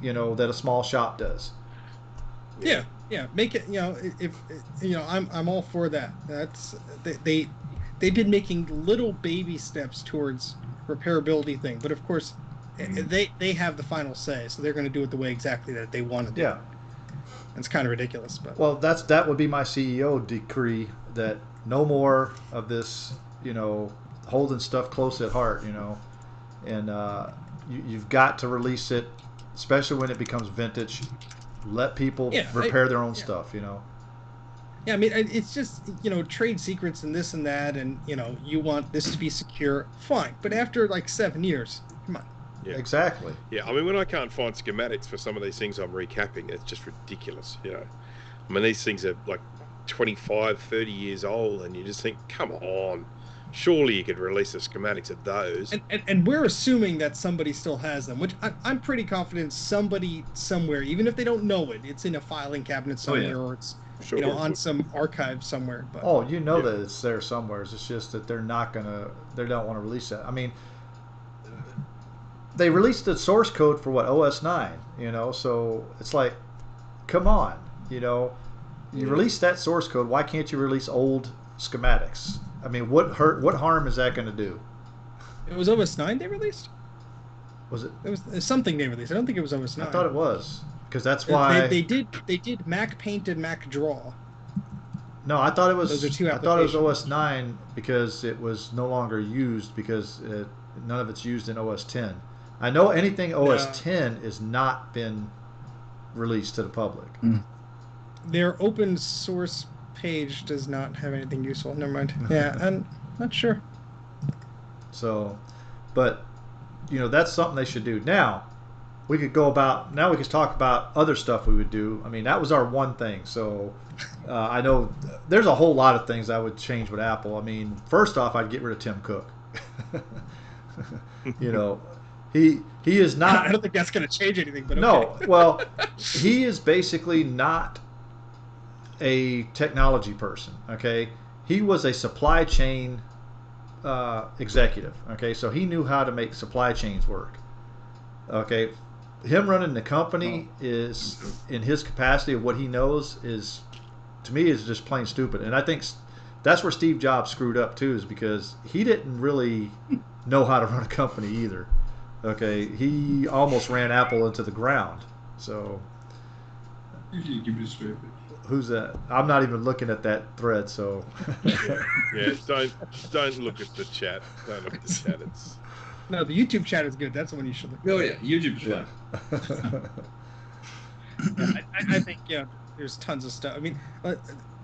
that a small shop does. Make it if I'm all for that. That's they've been making little baby steps towards repairability thing, but of course they have the final say, so they're going to do it the way exactly that they want to do. It's kind of ridiculous, but that would be my CEO decree, that no more of this, holding stuff close at heart, and you've got to release it, especially when it becomes vintage. Let people repair their own stuff, Yeah, it's just, trade secrets and this and that, and, you want this to be secure, fine. But after, 7 years, come on. Yeah. Exactly. Yeah, when I can't find schematics for some of these things I'm recapping, it's just ridiculous, these things are 25, 30 years old, and you just think, come on. Surely you could release the schematics of those. And we're assuming that somebody still has them, which I'm pretty confident somebody somewhere, even if they don't know it, it's in a filing cabinet somewhere, or it's on some archive somewhere. But that it's there somewhere. It's just that they don't want to release that. They released the source code for OS 9, so it's like, come on, you release that source code. Why can't you release old schematics? What harm is that going to do? It was OS 9 they released? Was it? It was something they released. I don't think it was OS 9. I thought it was, because that's why they did Mac Paint and Mac Draw. No, I thought it was. Those are two I thought it was applications. OS 9 because it was no longer used because none of it's used in OS 10. I know anything OS 10 has not been released to the public. Their open source page does not have anything useful. Never mind. Yeah, I'm not sure. So, but that's something they should do. Now, we could go about now. We could talk about other stuff we would do. I mean, that was our one thing. So I know there's a whole lot of things I would change with Apple. I mean, first off, I'd get rid of Tim Cook. You know, he is not. I don't think that's going to change anything. But no, okay. Well, he is basically not a technology person. Okay, he was a supply chain executive. Okay, so he knew how to make supply chains work. Okay, him running the company is, in his capacity of what he knows, is, to me, is just plain stupid. And I think that's where Steve Jobs screwed up too, is because he didn't really know how to run a company either. Okay, he almost ran Apple into the ground. So who's that? I'm not even looking at that thread. So yeah, don't look at the chat. Don't look at the chat. It's no, the YouTube chat is good. That's the one you should look at. Oh yeah, YouTube's fun. Yeah, I think there's tons of stuff. I mean,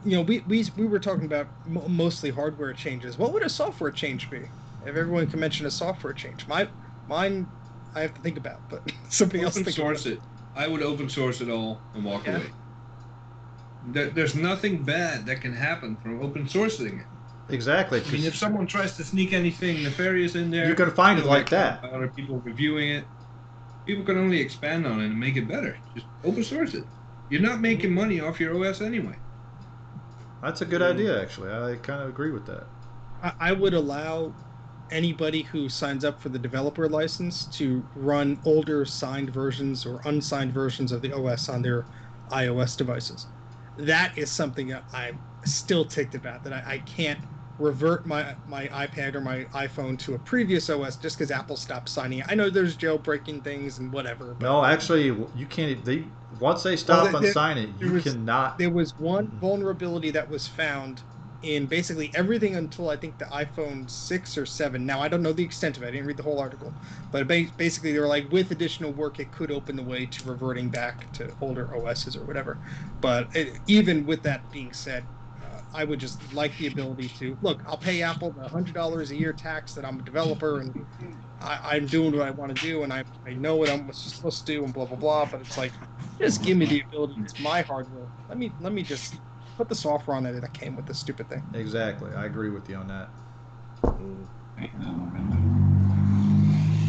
we were talking about mostly hardware changes. What would a software change be? If everyone can mention a software change, mine I have to think about, but something else. Open source it. I would open source it all and walk away. There's nothing bad that can happen from open sourcing it. Exactly. I mean, if someone tries to sneak anything nefarious in there, you can find it like that. Other people reviewing it, people can only expand on it and make it better. Just open source it. You're not making money off your OS anyway. That's a good idea, actually. I kind of agree with that. I would allow anybody who signs up for the developer license to run older signed versions or unsigned versions of the OS on their iOS devices. That is something that I'm still ticked about, that I can't revert my iPad or my iPhone to a previous OS just because Apple stopped signing it. I know there's jailbreaking things and whatever. But no, actually, you can't. Once they stop unsigning it, you cannot. There was one vulnerability that was found in basically everything until I think the iPhone 6 or 7. Now, I don't know the extent of it. I didn't read the whole article. But basically, they were like, with additional work, it could open the way to reverting back to older OSs or whatever. But even with that being said, I would just like the ability to, look, I'll pay Apple the $100 a year tax that I'm a developer and I'm doing what I want to do and I know what I'm supposed to do and blah, blah, blah. But it's like, just give me the ability. It's my hardware. Let me just put the software on it that came with this stupid thing. Exactly. I agree with you on that.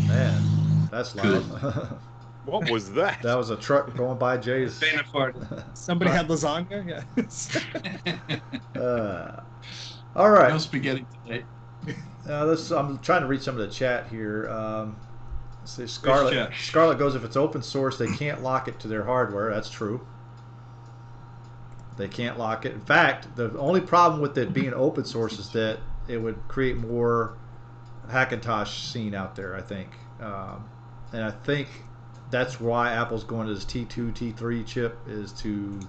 Man, that's loud. What was that? That was a truck going by Jay's. Somebody had lasagna? Yeah. All right. No spaghetti today. I'm trying to read some of the chat here. See, Scarlett goes, if it's open source, they can't lock it to their hardware. That's true. They can't lock it. In fact, the only problem with it being open source is that it would create more Hackintosh scene out there, I think. And I think that's why Apple's going to this T2, T3 chip, is to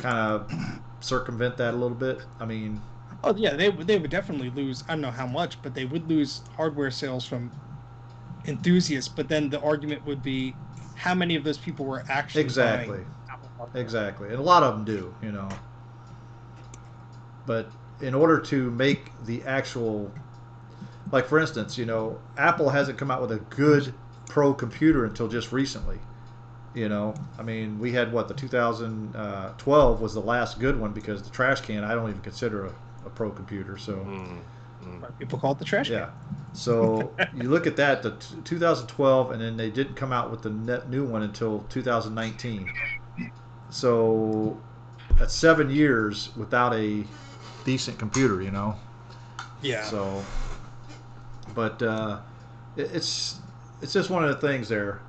kind of circumvent that a little bit. I mean... Oh, yeah, they would definitely lose, I don't know how much, but they would lose hardware sales from enthusiasts. But then the argument would be, how many of those people were actually buying Apple hardware? Exactly. And a lot of them do, you know. But in order to make the actual... Like, for instance, you know, Apple hasn't come out with a good pro computer until just recently. You know, I mean, we had, the 2012 was the last good one, because the trash can I don't even consider a pro computer. So people call it the trash can. Yeah. So you look at that, the 2012, and then they didn't come out with the new one until 2019. So that's 7 years without a decent computer, you know. Yeah. So, but it's just one of the things there.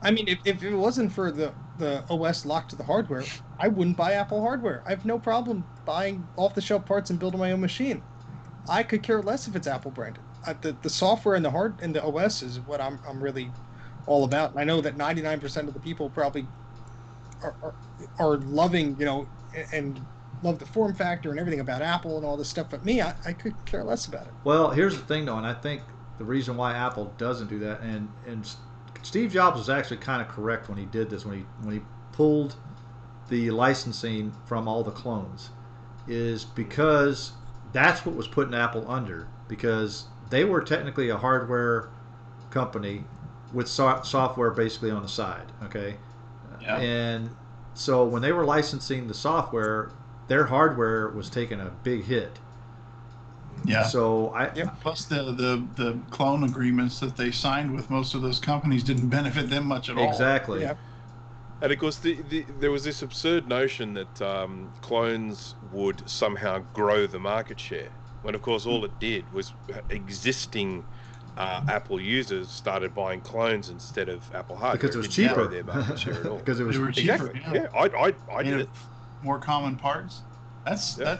I mean, if it wasn't for the OS locked to the hardware, I wouldn't buy Apple hardware. I have no problem buying off-the-shelf parts and building my own machine. I could care less if it's Apple branded. The software and the OS is what I'm really all about. And I know that 99% of the people probably are loving, you know, and love the form factor and everything about Apple and all this stuff. But me, I could care less about it. Well, here's the thing, though, and I think the reason why Apple doesn't do that, and Steve Jobs was actually kind of correct when he did this, when he pulled the licensing from all the clones, is because that's what was putting Apple under, because they were technically a hardware company with software basically on the side. Okay, Yeah. and so when they were licensing the software, their hardware was taking a big hit. Yeah. So Plus the clone agreements that they signed with most of those companies didn't benefit them much at all. exactly. Yeah. And of course, there was this absurd notion that clones would somehow grow the market share. When of course all it did was existing Apple users started buying clones instead of Apple hardware. Because it was didn't cheaper. grow their market share at all. Because it was They were cheaper. Exactly. Yeah, I did it. More common parts. Yeah.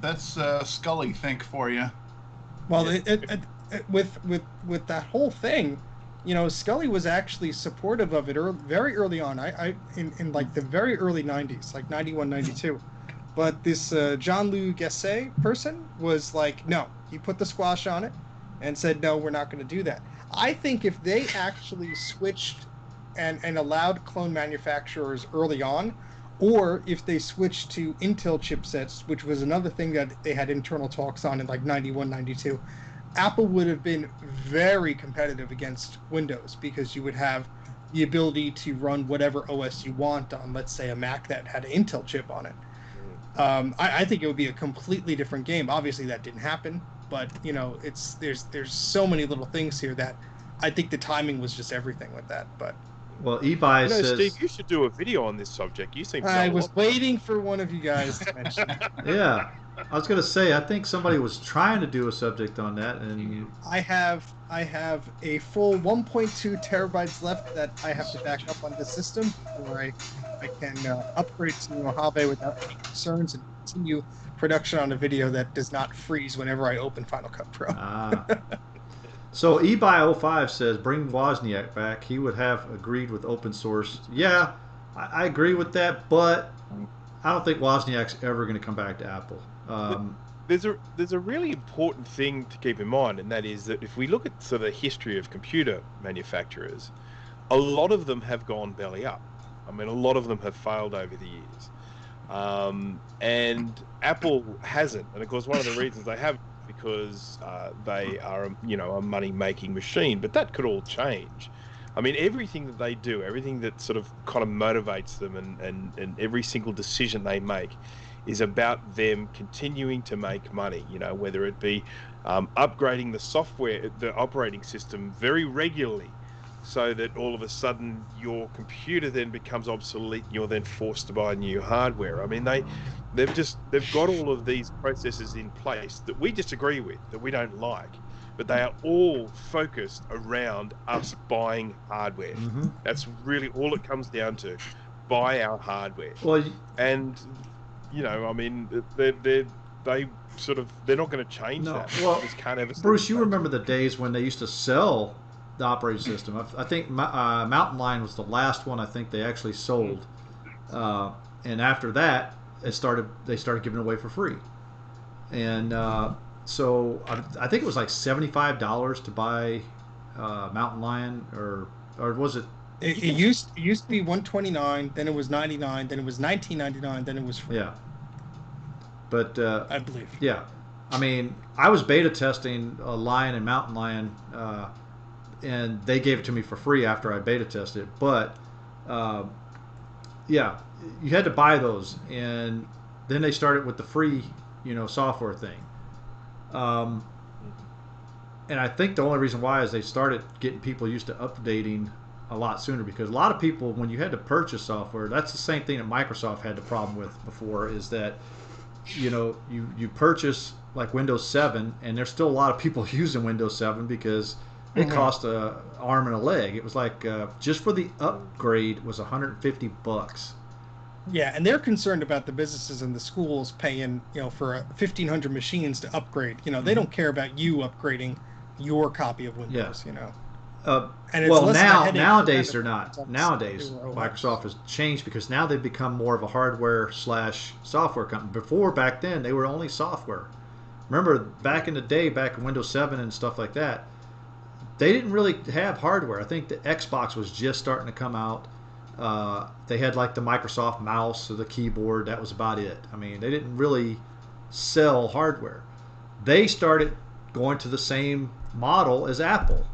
That's Scully think for you. Well, with that whole thing, you know, Scully was actually supportive of it very early on. In like the very early 90s, like 91, 92. But this Jean-Louis Gasset person was like, no, he put the squash on it and said, no, we're not going to do that. I think if they actually switched and allowed clone manufacturers early on, or if they switched to Intel chipsets, which was another thing that they had internal talks on in like 91, 92, Apple would have been very competitive against Windows because you would have the ability to run whatever OS you want on, let's say, a Mac that had an Intel chip on it. I think it would be a completely different game. Obviously, that didn't happen, but you know, there's so many little things here that I think the timing was just everything with that. But well, eBay says, Steve, you should do a video on this subject. You seem to know I a was lot. waiting for one of you guys to mention it. yeah. I was gonna say, I think somebody was trying to do a subject on that, and I have a full 1.2 terabytes left that I have to back up on the system before I can upgrade to Mojave without any concerns and continue production on a video that does not freeze whenever I open Final Cut Pro. So eBuy05 says bring Wozniak back. He would have agreed with open source. Yeah, I agree with that, but I don't think Wozniak's ever going to come back to Apple. There's a really important thing to keep in mind, and that is that if we look at sort of the history of computer manufacturers, a lot of them have gone belly up. I mean, a lot of them have failed over the years, and Apple hasn't. And of course, one of the reasons they haven't is because they are, a money-making machine. But that could all change. I mean, everything that they do, everything that sort of kind of motivates them, and every single decision they make is about them continuing to make money, whether it be upgrading the software, the operating system very regularly, so that all of a sudden your computer then becomes obsolete and you're then forced to buy new hardware. I mean, they've got all of these processes in place that we disagree with, that we don't like, but they are all focused around us buying hardware. Mm-hmm. That's really all it comes down to. Buy our hardware. Well, and I mean, they're not going to change that. Well, just can't ever. Bruce, you remember the days when they used to sell the operating system? I think Mountain Lion was the last one I think they actually sold, and after that, they started giving it away for free, and so I think it was like $75 to buy Mountain Lion, or was it? It used to be $129, then it was $99, then it was $19.99, then it was free. Yeah. But I believe. Yeah, I mean, I was beta testing Lion and Mountain Lion, and they gave it to me for free after I beta tested it. But yeah, you had to buy those, and then they started with the free, software thing. And I think the only reason why is they started getting people used to updating a lot sooner, because a lot of people, when you had to purchase software, that's the same thing that Microsoft had the problem with before, is that you purchase like Windows 7, and there's still a lot of people using Windows 7 because it cost an arm and a leg. It was like just for the upgrade was $150. Yeah, and they're concerned about the businesses and the schools paying, for 1,500 machines to upgrade. They don't care about you upgrading your copy of Windows. And well, nowadays they're not. Nowadays, Microsoft has changed because now they've become more of a hardware/software company. Back then, they were only software. Remember, back in the day, back in Windows 7 and stuff like that, they didn't really have hardware. I think the Xbox was just starting to come out. They had like the Microsoft mouse or the keyboard. That was about it. I mean, they didn't really sell hardware. They started going to the same model as Apple.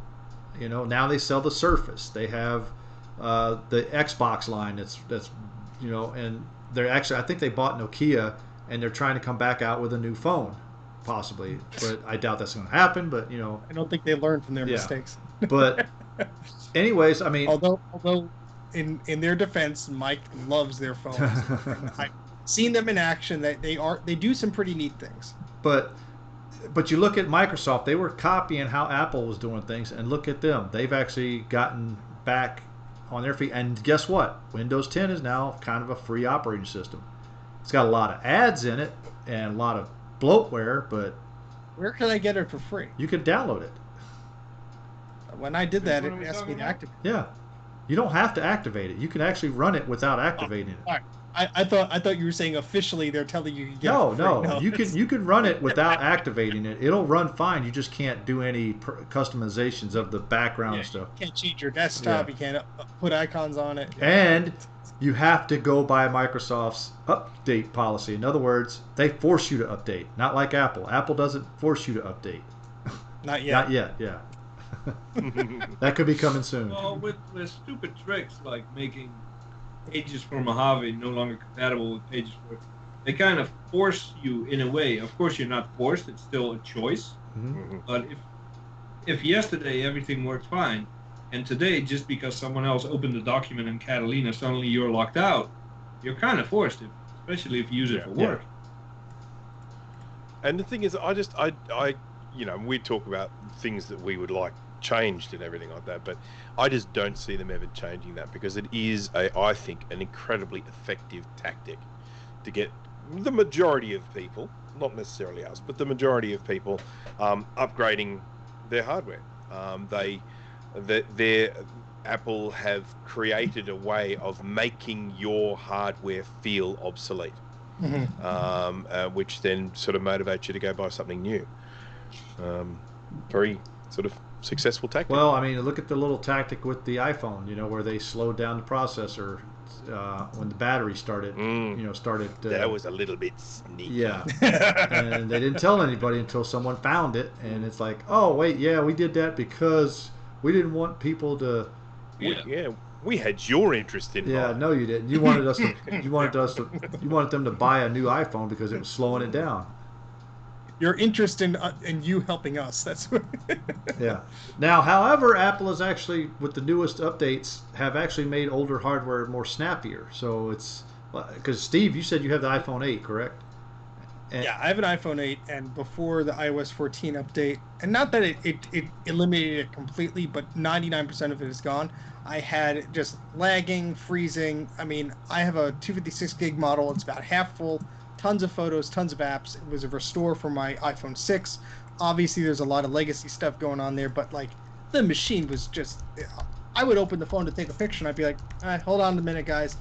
You know, now they sell the Surface. They have the Xbox line that's you know, and they're actually, I think they bought Nokia, and they're trying to come back out with a new phone, possibly. But I doubt that's going to happen. But you know, I don't think they learned from their Yeah. mistakes. but anyways, I mean, although in their defense, Mike loves their phones. And I've seen them in action. That they do some pretty neat things. but you look at Microsoft, they were copying how Apple was doing things, and look at them. They've actually gotten back on their feet. And guess what? Windows 10 is now kind of a free operating system. It's got a lot of ads in it and a lot of bloatware, but where can I get it for free? You can download it. When I did that, it asked me to activate. Yeah, you don't have to activate it. You can actually run it without activating it. All right. I thought you were saying officially they're telling you get no, it for free. No, you can run it without activating it. It'll run fine. You just can't do any customizations of the background stuff. You can't change your desktop. You can't put icons on it. And you have to go by Microsoft's update policy. In other words, they force you to update. Not like Apple. Apple doesn't force you to update. Not yet. Not yet. Yeah. That could be coming soon. Well, with stupid tricks like making Pages for Mojave no longer compatible with Pages for, they kind of force you in a way. Of course, you're not forced; it's still a choice. Mm-hmm. But if yesterday everything worked fine, and today just because someone else opened the document in Catalina, suddenly you're locked out, you're kind of forced, especially if you use it for work. And the thing is, I you know, we talk about things that we would like changed and everything like that, but I just don't see them ever changing that, because it is I think an incredibly effective tactic to get the majority of people, not necessarily us, but the majority of people upgrading their hardware. Apple have created a way of making your hardware feel obsolete, which then sort of motivates you to go buy something new. Very sort of successful tactic. Well, I mean, look at the little tactic with the iPhone, you know, where they slowed down the processor when the battery started, that was a little bit sneaky. Yeah. And they didn't tell anybody until someone found it, and it's like, oh, wait, yeah, we did that because we didn't want people to... We had your interest in mind. Yeah, no, you didn't. You wanted you wanted them to buy a new iPhone because it was slowing it down. Your interest in you helping us. That's what... Yeah. Now, however, Apple is actually, with the newest updates, have actually made older hardware more snappier. So it's because Steve, you said you have the iPhone 8, correct? Yeah, I have an iPhone 8, and before the iOS 14 update, and not that it eliminated it completely, but 99% of it is gone. I had just lagging, freezing. I mean, I have a 256 gig model. It's about half full. Tons of photos, tons of apps. It was a restore for my iPhone 6. Obviously, there's a lot of legacy stuff going on there, but like the machine was just... I would open the phone to take a picture, and I'd be like, all right, hold on a minute, guys.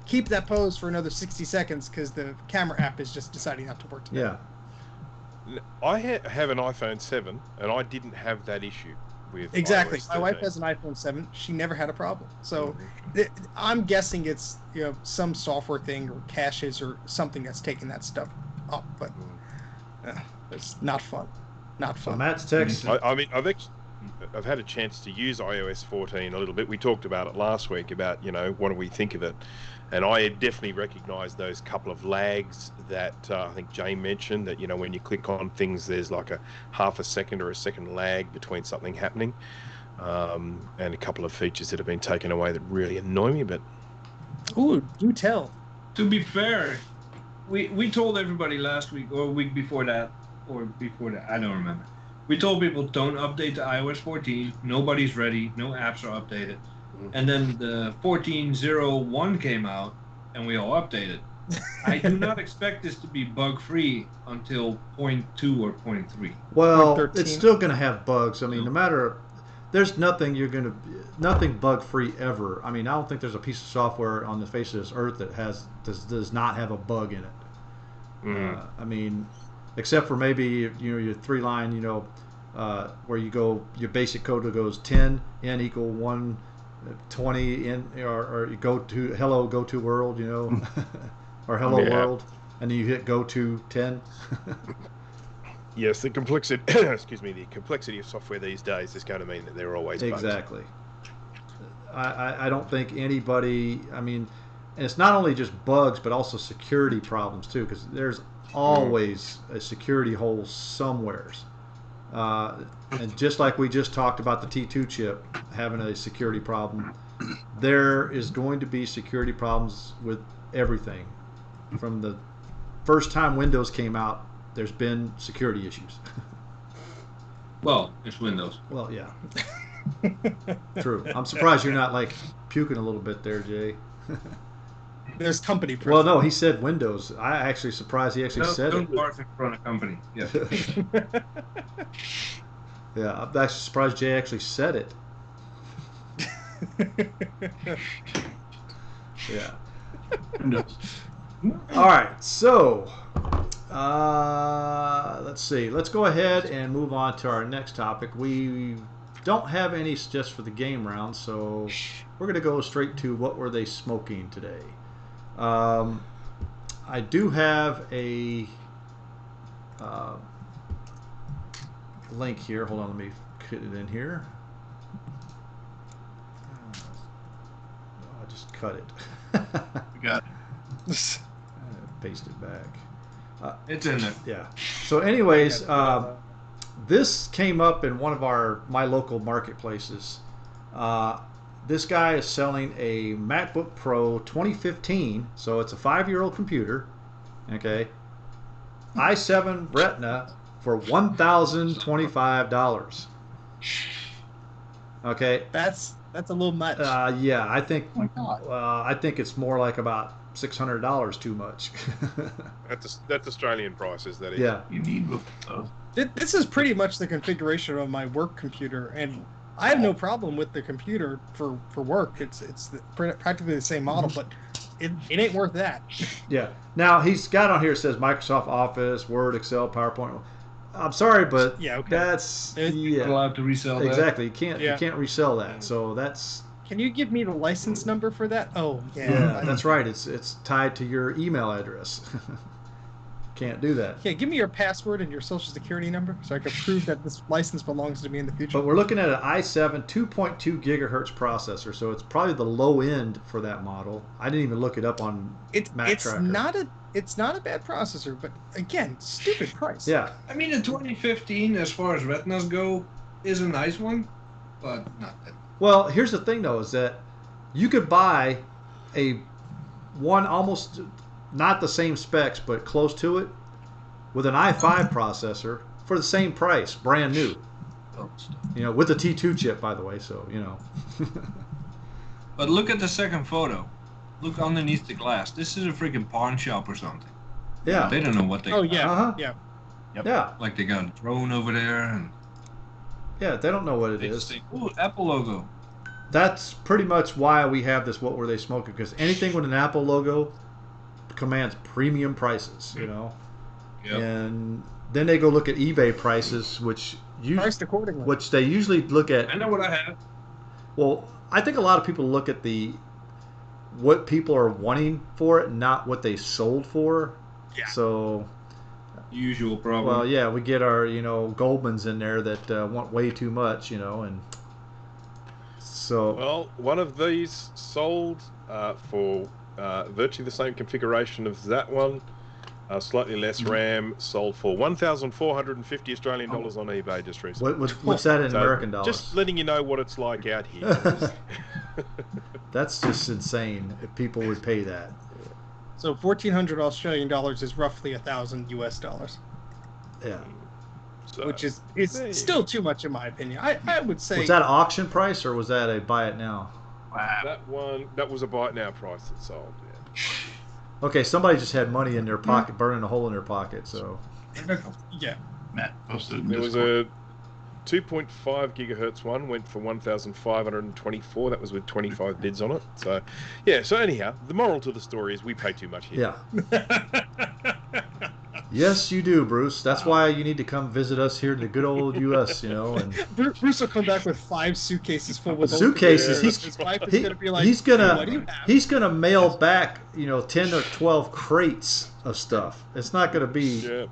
Keep that pose for another 60 seconds because the camera app is just deciding not to work today. Yeah. I have an iPhone 7, and I didn't have that issue with Exactly. iOS My wife has an iPhone 7. She never had a problem. So I'm guessing it's some software thing or caches or something that's taking that stuff up. But it's not fun. Not fun. So Matt's text. I mean, I've had a chance to use iOS 14 a little bit. We talked about it last week about, what do we think of it? And I definitely recognise those couple of lags that I think Jay mentioned, that, when you click on things, there's like a half a second or a second lag between something happening. And a couple of features that have been taken away that really annoy me, but... Ooh, do tell. To be fair, we told everybody last week or a week before that, I don't remember. We told people don't update to iOS 14. Nobody's ready. No apps are updated. And then the 14.01 came out, and we all updated. I do not expect this to be bug-free until 0.2 or 0.3. Well, it's still going to have bugs. I mean, no matter... There's nothing nothing bug-free ever. I mean, I don't think there's a piece of software on the face of this earth that does not have a bug in it. I mean, except for maybe your 3-line, where you go, your basic code goes 10 n equal 1. 20 in, or you go to world, or hello world, and then you hit go to 10. Yes, the complexity. Excuse me. The complexity of software these days is going to mean that there are always bugs. Exactly. I don't think anybody. I mean, and it's not only just bugs, but also security problems too, because there's always a security hole somewheres. And just like we just talked about the T2 chip having a security problem, there is going to be security problems with everything. From the first time Windows came out, there's been security issues. Well, it's Windows. Well, yeah. True. I'm surprised you're not like puking a little bit there, Jay. There's company press. Well, no, he said Windows. I actually surprised he actually said don't it. barf in front of company. Yeah. Yeah, I'm actually surprised Jay actually said it. Yeah. Windows. All right, so let's see. Let's go ahead and move on to our next topic. We don't have any just for the game round, so we're going to go straight to what were they smoking today. I do have a link here. Hold on, let me put it in here. I just cut it. We got it. Paste it back. It's in there. Yeah. So, anyways, this came up in one of my local marketplaces. This guy is selling a MacBook Pro 2015, so it's a 5-year-old computer. Okay, i7 Retina for $1,025. Okay. That's a little much. Yeah, I think. Oh my God. I think it's more like about $600 too much. That's Australian prices. That is. Yeah. You need both of those. This is pretty much the configuration of my work computer, and I have no problem with the computer for work. It's practically the same model, but it ain't worth that. Yeah. Now he's got on here, it says Microsoft Office, Word, Excel, PowerPoint. I'm sorry, but Yeah, okay. that's You're not allowed to resell that. exactly. You can't resell that. Mm. So that's Can you give me the license number for that? Oh, yeah. yeah, that's right. It's tied to your email address. Can't do that. Yeah, give me your password and your social security number so I can prove that this license belongs to me in the future. But we're looking at an i7 2.2 gigahertz processor, so it's probably the low end for that model. I didn't even look it up on Mac It's Tracker. not a bad processor, but again, stupid price. Yeah. I mean, the 2015, as far as Retinas go, is a nice one, but not that. Well, here's the thing though, is that you could buy a one almost not the same specs but close to it with an i5 processor for the same price, brand new. You know, with the T2 chip, by the way. So you know. But look at the second photo. Look underneath the glass. This is a freaking pawn shop or something. Yeah. They don't know what they. Oh yeah, Uh-huh. yeah. Yeah. Like they got a drone over there, and Yeah. They don't know what it they is. just think, "Ooh, Apple logo." That's pretty much why we have this What Were They Smoking? Because anything with an Apple logo commands premium prices, you know. Yep. And then they go look at eBay prices, which Priced accordingly. they usually look at. I know what I have. Well, I think a lot of people look at what people are wanting for it, not what they sold for. Yeah. So, Usual problem. well, yeah, we get our Goldmans in there that want way too much, and so. Well, one of these sold for virtually the same configuration as that one, slightly less RAM, sold for 1,450 Australian dollars on eBay just recently. What's that in So, American dollars? Just letting you know what it's like out here. That's just insane if people would pay that. So 1,400 Australian dollars is roughly $1,000 US dollars, Yeah. So, which is hey. still too much in my opinion. I would say. Was that auction price or was that a buy it now? Wow. that was a buy it now price that sold. Yeah. Okay, somebody just had money in their pocket, burning a hole in their pocket. So Yeah. Matt posted in There was Discord. a 2.5 gigahertz one went for 1,524. That was with 25 bids on it. So, yeah. So anyhow, the moral to the story is we pay too much here. yeah. Yes, you do, Bruce. That's why you need to come visit us here in the good old U.S. And Bruce will come back with 5 suitcases full with suitcases. His wife is gonna be like, he's "Hey, gonna what do you have?" he's gonna mail back 10 or 12 crates of stuff. It's not gonna be. Yeah.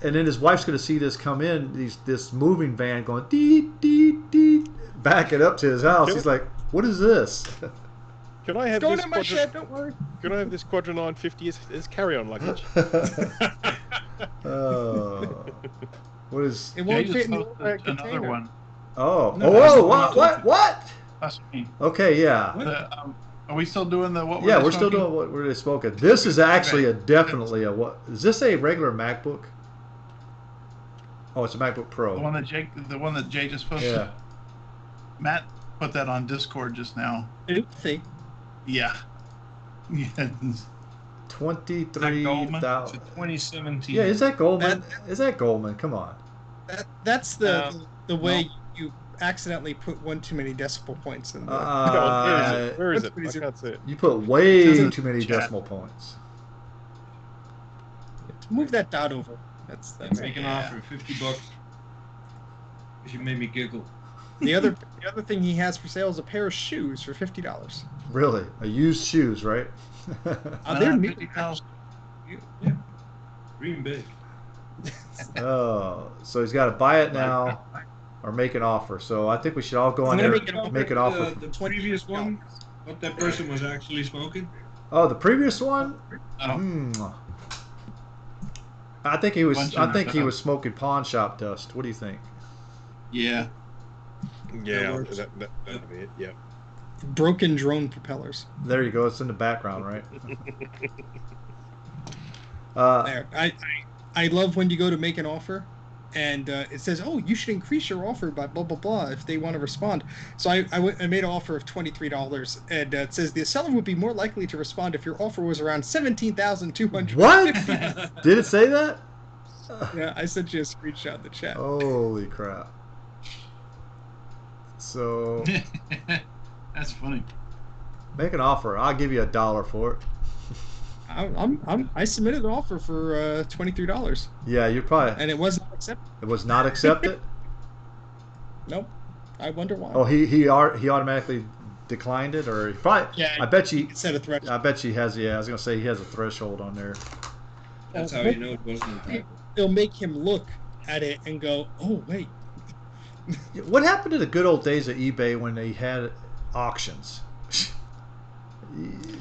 and then his wife's going to see this come in, this moving van going deet deet deet, backing up to his house. He's like, "What is this?" Can I have Going this in my shed, don't worry. Can I have this Quadra 950 as carry-on luggage? What is? It won't Jay fit just in the posted another container. one. Oh, No, what? That's me. Okay, yeah. Are we still doing the what? Yeah, we're still doing what were they smoking. This is actually Okay. definitely a what? Is this a regular MacBook? Oh, it's a MacBook Pro. The one that Jay just posted. Yeah. Matt put that on Discord just now. Oopsie. Yeah. Yeah. 23,000. It's a 2017. Yeah, is that Goldman? Is that Goldman? Come on. That's the way you accidentally put one too many decimal points in there. Where is it? I can't see it. You put way in too many chat. decimal points. Move that dot over. That's Make an offer, $50. Because you made me giggle. the other thing he has for sale is a pair of shoes for $50. Really? A used shoes, right? They're new. 50,000. Yeah. Dream big. Oh, so he's got to buy it now or make an offer. So I think we should all go on I'm there gonna make an offer. The previous one, what that person was actually smoking? Oh, the previous one? Oh. I think he was. Bunch I of think he them. was smoking pawn shop dust. What do you think? Yeah. Yeah, works. that'd be it. Yeah. Broken drone propellers. There you go. It's in the background, right? There. I love when you go to make an offer, and it says, "Oh, you should increase your offer by blah blah blah if they want to respond." So I made an offer of $23, and it says the seller would be more likely to respond if your offer was around $17,200. What? Did it say that? Yeah, I sent you a screenshot in the chat. Holy crap! So That's funny. make an offer. I'll give you $1 for it. I submitted an offer for $23, Yeah, you probably. and it was not accepted. It was not accepted. Nope. I wonder why. Oh, he automatically declined it, or he probably. Yeah, I bet you. It said a threat. I bet you has. Yeah, I was gonna say he has a threshold on there. That's how you know it wasn't a typo. It'll make him look at it and go, "Oh wait." What happened to the good old days of eBay when they had auctions?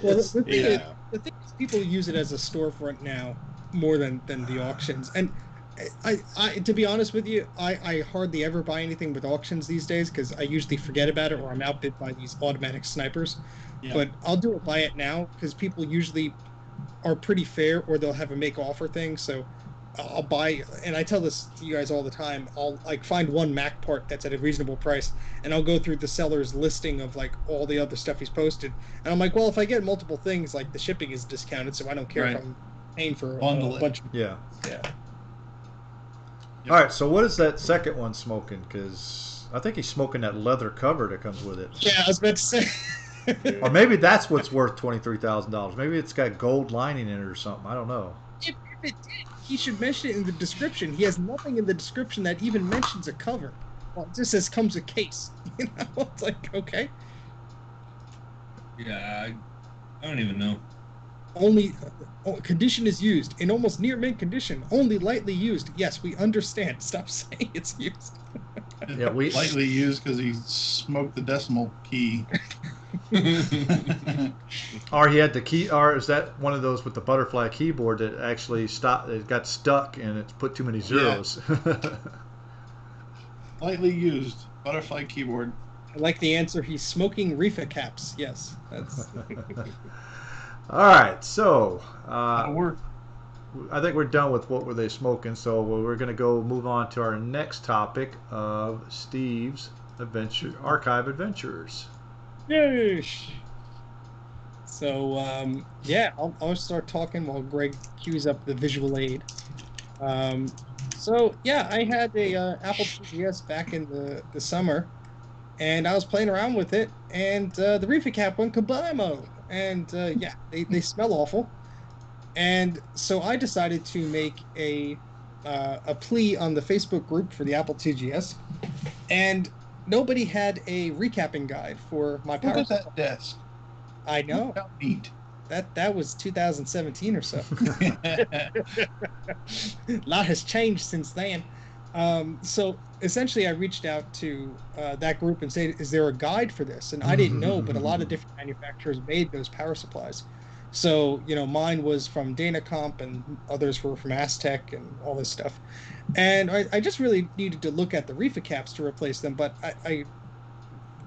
Well, It's- the thing Yeah. is, people use it as a storefront now more than the auctions. And I to be honest with you, I hardly ever buy anything with auctions these days because I usually forget about it or I'm outbid by these automatic snipers. Yeah. But I'll do a buy it now because people usually are pretty fair, or they'll have a make offer thing. So I'll buy, and I tell this to you guys all the time. I'll like find one Mac part that's at a reasonable price, and I'll go through the seller's listing of like all the other stuff he's posted, and I'm like, well, if I get multiple things, like the shipping is discounted, so I don't care if Right. I'm paying for Bundle a it. bunch. Yeah. Yeah. All right. So what is that second one smoking? Because I think he's smoking that leather cover that comes with it. Yeah, I was about to say. Or maybe that's what's worth $23,000. Maybe it's got gold lining in it or something. I don't know. If it did, he should mention it in the description. He has nothing in the description that even mentions a cover. Well, it just says comes a case. You know, it's like, okay. Yeah, I don't even know. Only condition is used in almost near mint condition. Only lightly used. Yes, we understand. Stop saying it's used. Yeah, we- lightly used because he smoked the decimal key. Or he had the key. Or is that one of those with the butterfly keyboard that actually stopped? It got stuck and it's put too many zeros. Lightly used butterfly keyboard. I like the answer. He's smoking reefer caps. Yes, that's. All right, so That'll work. I think we're done with what were they smoking. So we're going to go move on to our next topic of Steve's archive adventures. Yes. So yeah, I'll start talking while Greg cues up the visual aid. So yeah, I had a Apple IIgs back in the summer, and I was playing around with it, and the reefer cap went kablamo, and yeah, they smell awful, and so I decided to make a plea on the Facebook group for the Apple IIgs, and nobody had a recapping guide for my Look power at supply. that desk. I know. Look how neat. that was 2017 or so. A lot has changed since then. So essentially, I reached out to that group and said, "Is there a guide for this?" And I didn't know, but a lot of different manufacturers made those power supplies. So mine was from Dynacomp, and others were from Aztec, and all this stuff. And I just really needed to look at the reefer caps to replace them, but I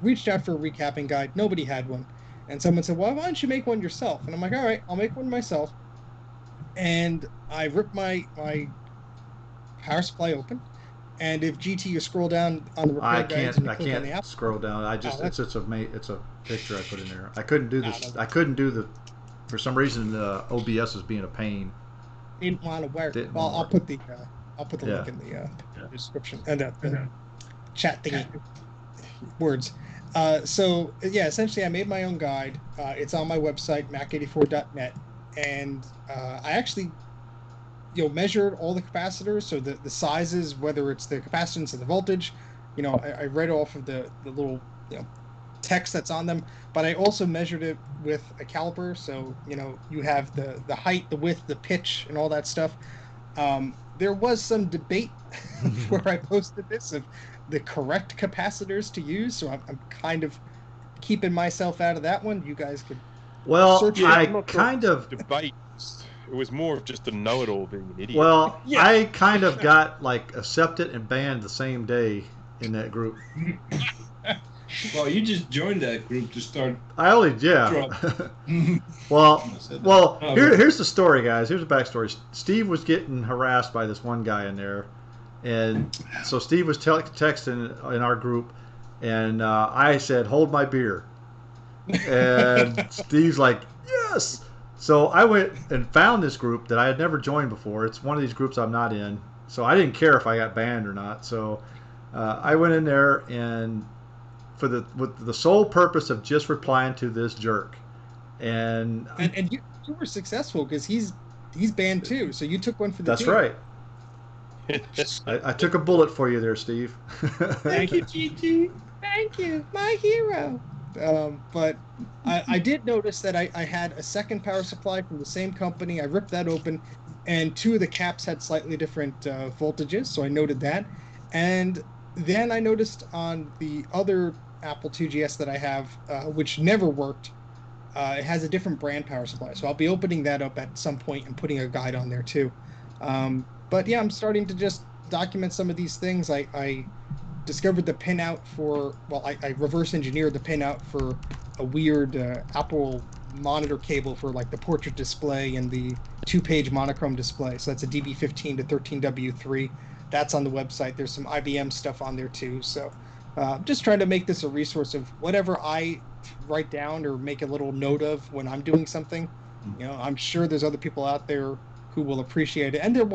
reached out for a recapping guide. Nobody had one. And someone said, "Well, why don't you make one yourself?" And I'm like, "All right, I'll make one myself." And I ripped my power supply open. And if GT, you scroll down on the repair guides and you click on the app, scroll down. It's a picture I put in there. I couldn't do this. No. I couldn't do the. For some reason, OBS was being a pain. Didn't want to work. Well, I'll put the link in the description and the chat thingy words. So yeah, essentially, I made my own guide. It's on my website, mac84.net, and I actually measured all the capacitors, so the sizes, whether it's the capacitance and the voltage. I read off of the little text that's on them, but I also measured it with a caliper, so you have the height, the width, the pitch, and all that stuff. There was some debate where I posted this of the correct capacitors to use, so I'm kind of keeping myself out of that one. You guys could search. I kind of debate. It was more of just a know-it-all being an idiot. Well, yeah. I kind of got accepted and banned the same day in that group. Well, you just joined that group to start. Well, here's the story, guys. Here's the backstory. Steve was getting harassed by this one guy in there, and so Steve was texting in our group, and I said, "Hold my beer," and Steve's like, "Yes." So I went and found this group that I had never joined before. It's one of these groups I'm not in, so I didn't care if I got banned or not. So I went in there and with the sole purpose of just replying to this jerk, and you were successful because he's banned too. So you took one for the team. That's right. I took a bullet for you there, Steve. Thank you, GG. Thank you, my hero. But I did notice that I had a second power supply from the same company. I ripped that open, and two of the caps had slightly different voltages, so I noted that. And then I noticed on the other Apple IIgs that I have, which never worked, it has a different brand power supply. So I'll be opening that up at some point and putting a guide on there too. But yeah, I'm starting to just document some of these things. I discovered the pinout I reverse engineered the pinout for a weird Apple monitor cable for the portrait display and the 2-page monochrome display. So that's a DB15 to 13W3. That's on the website. There's some IBM stuff on there too. So just trying to make this a resource of whatever I write down or make a little note of when I'm doing something. I'm sure there's other people out there who will appreciate it. And there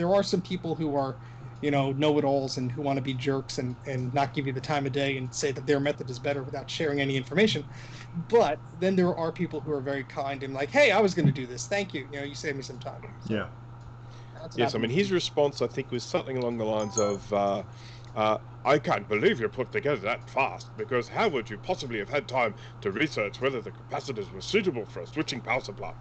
are some people who are know-it-alls and who want to be jerks and not give you the time of day and say that their method is better without sharing any information. But then there are people who are very kind and like, "Hey, I was going to do this. Thank you. You saved me some time." So, yeah. Yes, I mean, his response, I think, was something along the lines of, I can't believe you put together that fast, because how would you possibly have had time to research whether the capacitors were suitable for a switching power supply?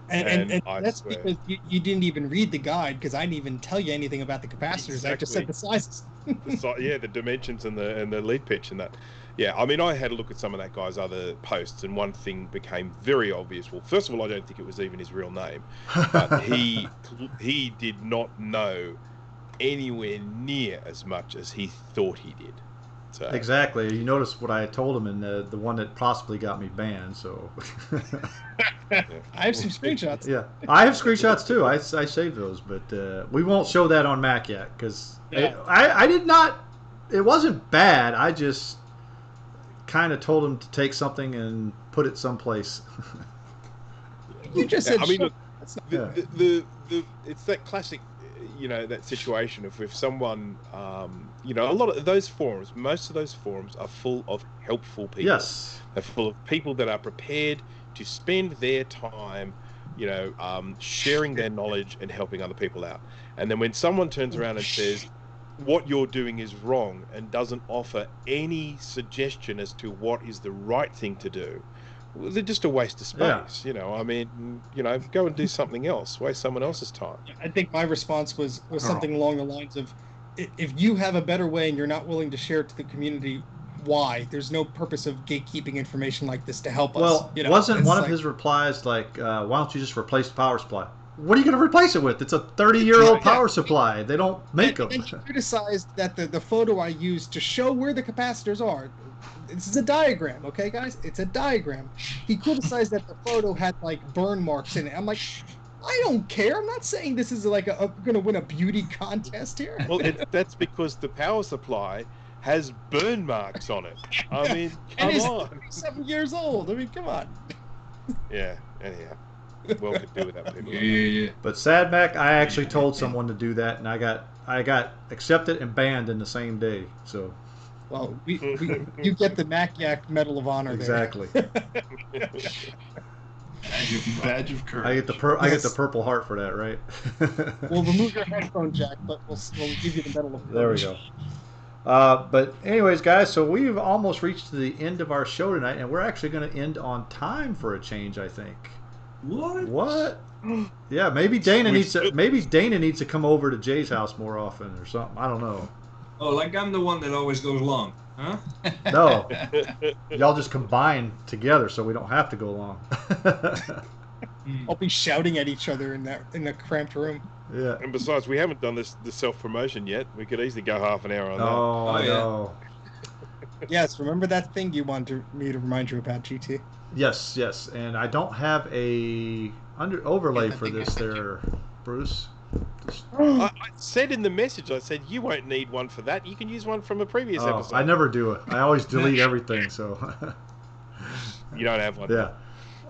And that's because you didn't even read the guide, because I didn't even tell you anything about the capacitors. Exactly. I just said the sizes. The dimensions and the lead pitch and that. Yeah, I mean, I had a look at some of that guy's other posts, and one thing became very obvious. Well, first of all, I don't think it was even his real name, but he did not know anywhere near as much as he thought he did. So. Exactly. You noticed what I told him in the one that possibly got me banned. So I have some screenshots. Yeah, I have screenshots too. I saved those, but we won't show that on Mac Yak because I did not. It wasn't bad. I just kind of told him to take something and put it someplace. You just said. I mean, look, it's that classic. That situation of if someone, a lot of those forums, most of those forums are full of helpful people. Yes. They're full of people that are prepared to spend their time, sharing their knowledge and helping other people out. And then when someone turns around and says, what you're doing is wrong, and doesn't offer any suggestion as to what is the right thing to do, Well, they're just a waste of space. Yeah. You know, I mean, you know, go and do something else. Waste someone else's time. I think my response was something along the lines of, if you have a better way and you're not willing to share it to the community, why? There's no purpose of gatekeeping information like this to help us. Well, You know, wasn't it's one of like- his replies like, why don't you just replace the power supply? What are you going to replace it with? It's a 30-year-old power supply. They don't make them. And he criticized that the photo I used to show where the capacitors are. This is a diagram, okay, guys? It's a diagram. He criticized that the photo had like burn marks in it. I'm like, I don't care. I'm not saying this is like going to win a beauty contest here. Well, that's because the power supply has burn marks on it. I mean, And come it's on. 37 years old. I mean, come on. Yeah. Anyhow, well could do without people. Yeah. But Sad Mac, I actually told someone to do that, and I got accepted and banned in the same day. So Well, you get the Mac Yak Medal of Honor exactly, Badge of courage. I get the Purple Heart for that, right? there. We'll remove your headphone jack, but we'll give you the Medal of There we Courage. go. But anyways, guys, so we've almost reached the end of our show tonight, and we're actually going to end on time for a change, I think. What? Yeah, maybe Dana needs to come over to Jay's house more often or something. I don't know. Oh, like I'm the one that always goes long, huh? No, y'all just combine together so we don't have to go long. I'll be shouting at each other in the cramped room. Yeah. And besides, we haven't done the self-promotion yet. We could easily go half an hour on that. Oh, I yeah. know. Yes, remember that thing you wanted me to remind you about, GT? Yes, and I don't have a overlay Yeah, I for think I this sent there, Bruce. I said in the message, I said, you won't need one for that. You can use one from a previous Oh, episode. I never do it. I always delete everything. So You don't have one. yeah.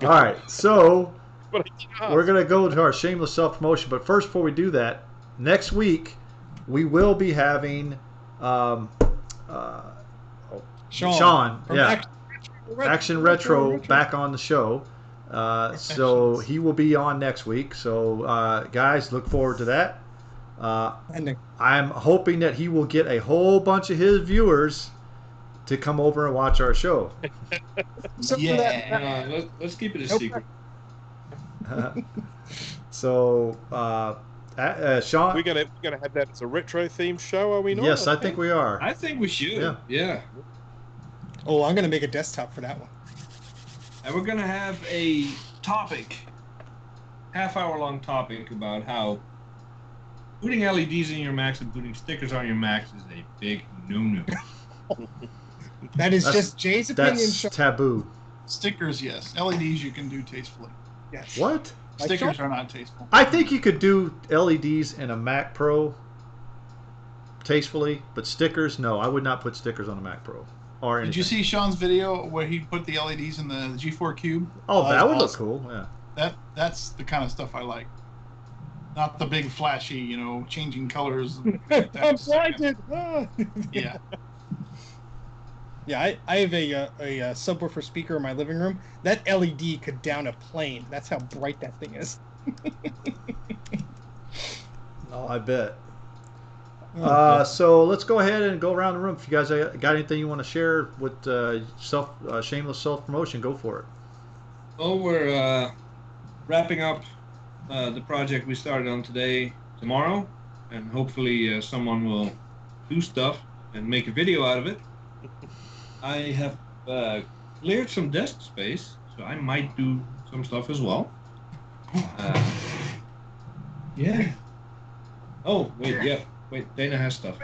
All right, so But I did ask. we're gonna go to our shameless self promotion. But first, before we do that, next week we will be having Sean, from yeah, Action Retro back on the show. So he will be on next week. So guys, look forward to that. And I'm hoping that he will get a whole bunch of his viewers to come over and watch our show. so for Yeah. Let's keep it a Nope. secret. So Sean, We're gonna have that as a retro themed show, are we not? yes, I think we are. I think we should. Yeah. Yeah. Oh, I'm gonna make a desktop for that one. And we're gonna have a topic, half-hour-long topic about how putting LEDs in your Macs and putting stickers on your Macs is a big no-no. That is That's- just Jay's opinion. That's Sean. taboo. Stickers, yes. LEDs you can do tastefully. Yes. What? Like Stickers Sean? are not tasteful. I think you could do LEDs in a Mac Pro tastefully, but stickers, no. I would not put stickers on a Mac Pro or anything. Did you see Sean's video where he put the LEDs in the G4 Cube? Oh, Oh, that would look awesome. cool. Yeah. That's the kind of stuff I like. Not the big flashy, changing colors. I'm blinded. Ah. Yeah. Yeah, I have a subwoofer speaker in my living room. That LED could down a plane. That's how bright that thing is. Oh, I bet. Oh, So let's go ahead and go around the room. If you guys got anything you want to share with shameless self promotion, go for it. Well, we're wrapping up the project we started on tomorrow, and hopefully someone will do stuff and make a video out of it. I have cleared some desk space, so I might do some stuff as well. Yeah. Oh, wait, yeah. Wait, Dana has stuff.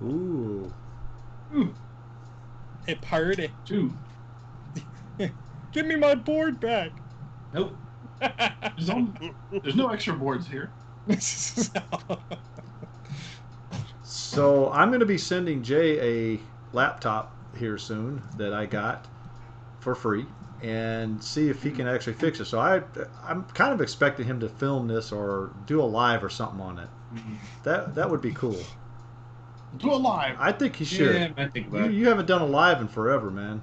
Ooh. Hey, pirate. 2. Give me my board back. Nope. There's no extra boards here. So I'm going to be sending Jay a laptop here soon that I got for free, and see if he can actually fix it. So I'm kind of expecting him to film this or do a live or something on it. That would be cool. Do a live. I think he should. Yeah, I think about it. You haven't done a live in forever, man.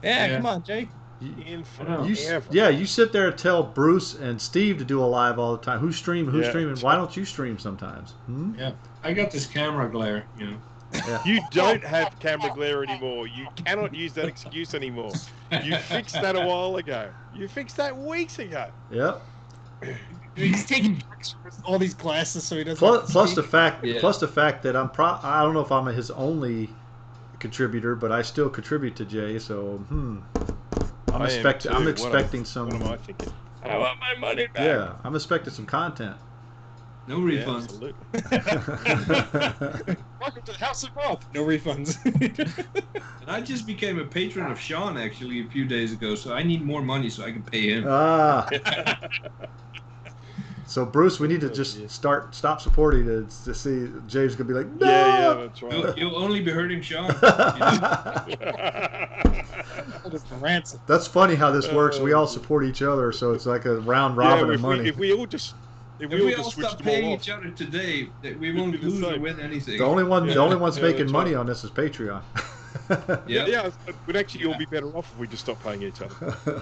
Yeah, Yeah. come on, Jay. In know. You sit there and tell Bruce and Steve to do a live all the time. Who's streaming? Yeah. Why don't you stream sometimes? Hmm? Yeah, I got this camera glare, Yeah. You don't have camera glare anymore. You cannot use that excuse anymore. You fixed that a while ago. You fixed that weeks ago. Yep. He's taking pictures with all these glasses so he doesn't. Plus the fact, Yeah. that I don't know if I'm his only contributor, but I still contribute to Jay. So I'm expecting some. What am I thinking? I want my money back. Yeah, I'm expecting some content. No refunds. Absolutely. Welcome to the House of Rob. No refunds. And I just became a patron of Sean actually a few days ago, so I need more money so I can pay him. So Bruce, we need to just stop supporting it to see James gonna be like, no. Yeah, that's right. You'll only be hurting Sean. Ransom. That's funny how this works. We all support each other, so it's like a round robin of money. If we all just If we all switched stop them all paying off. each other today, that we won't be the lose or same. win anything. The only ones making that's money right. on this is Patreon. Yeah. We'd actually all be better off if we just stopped paying each other.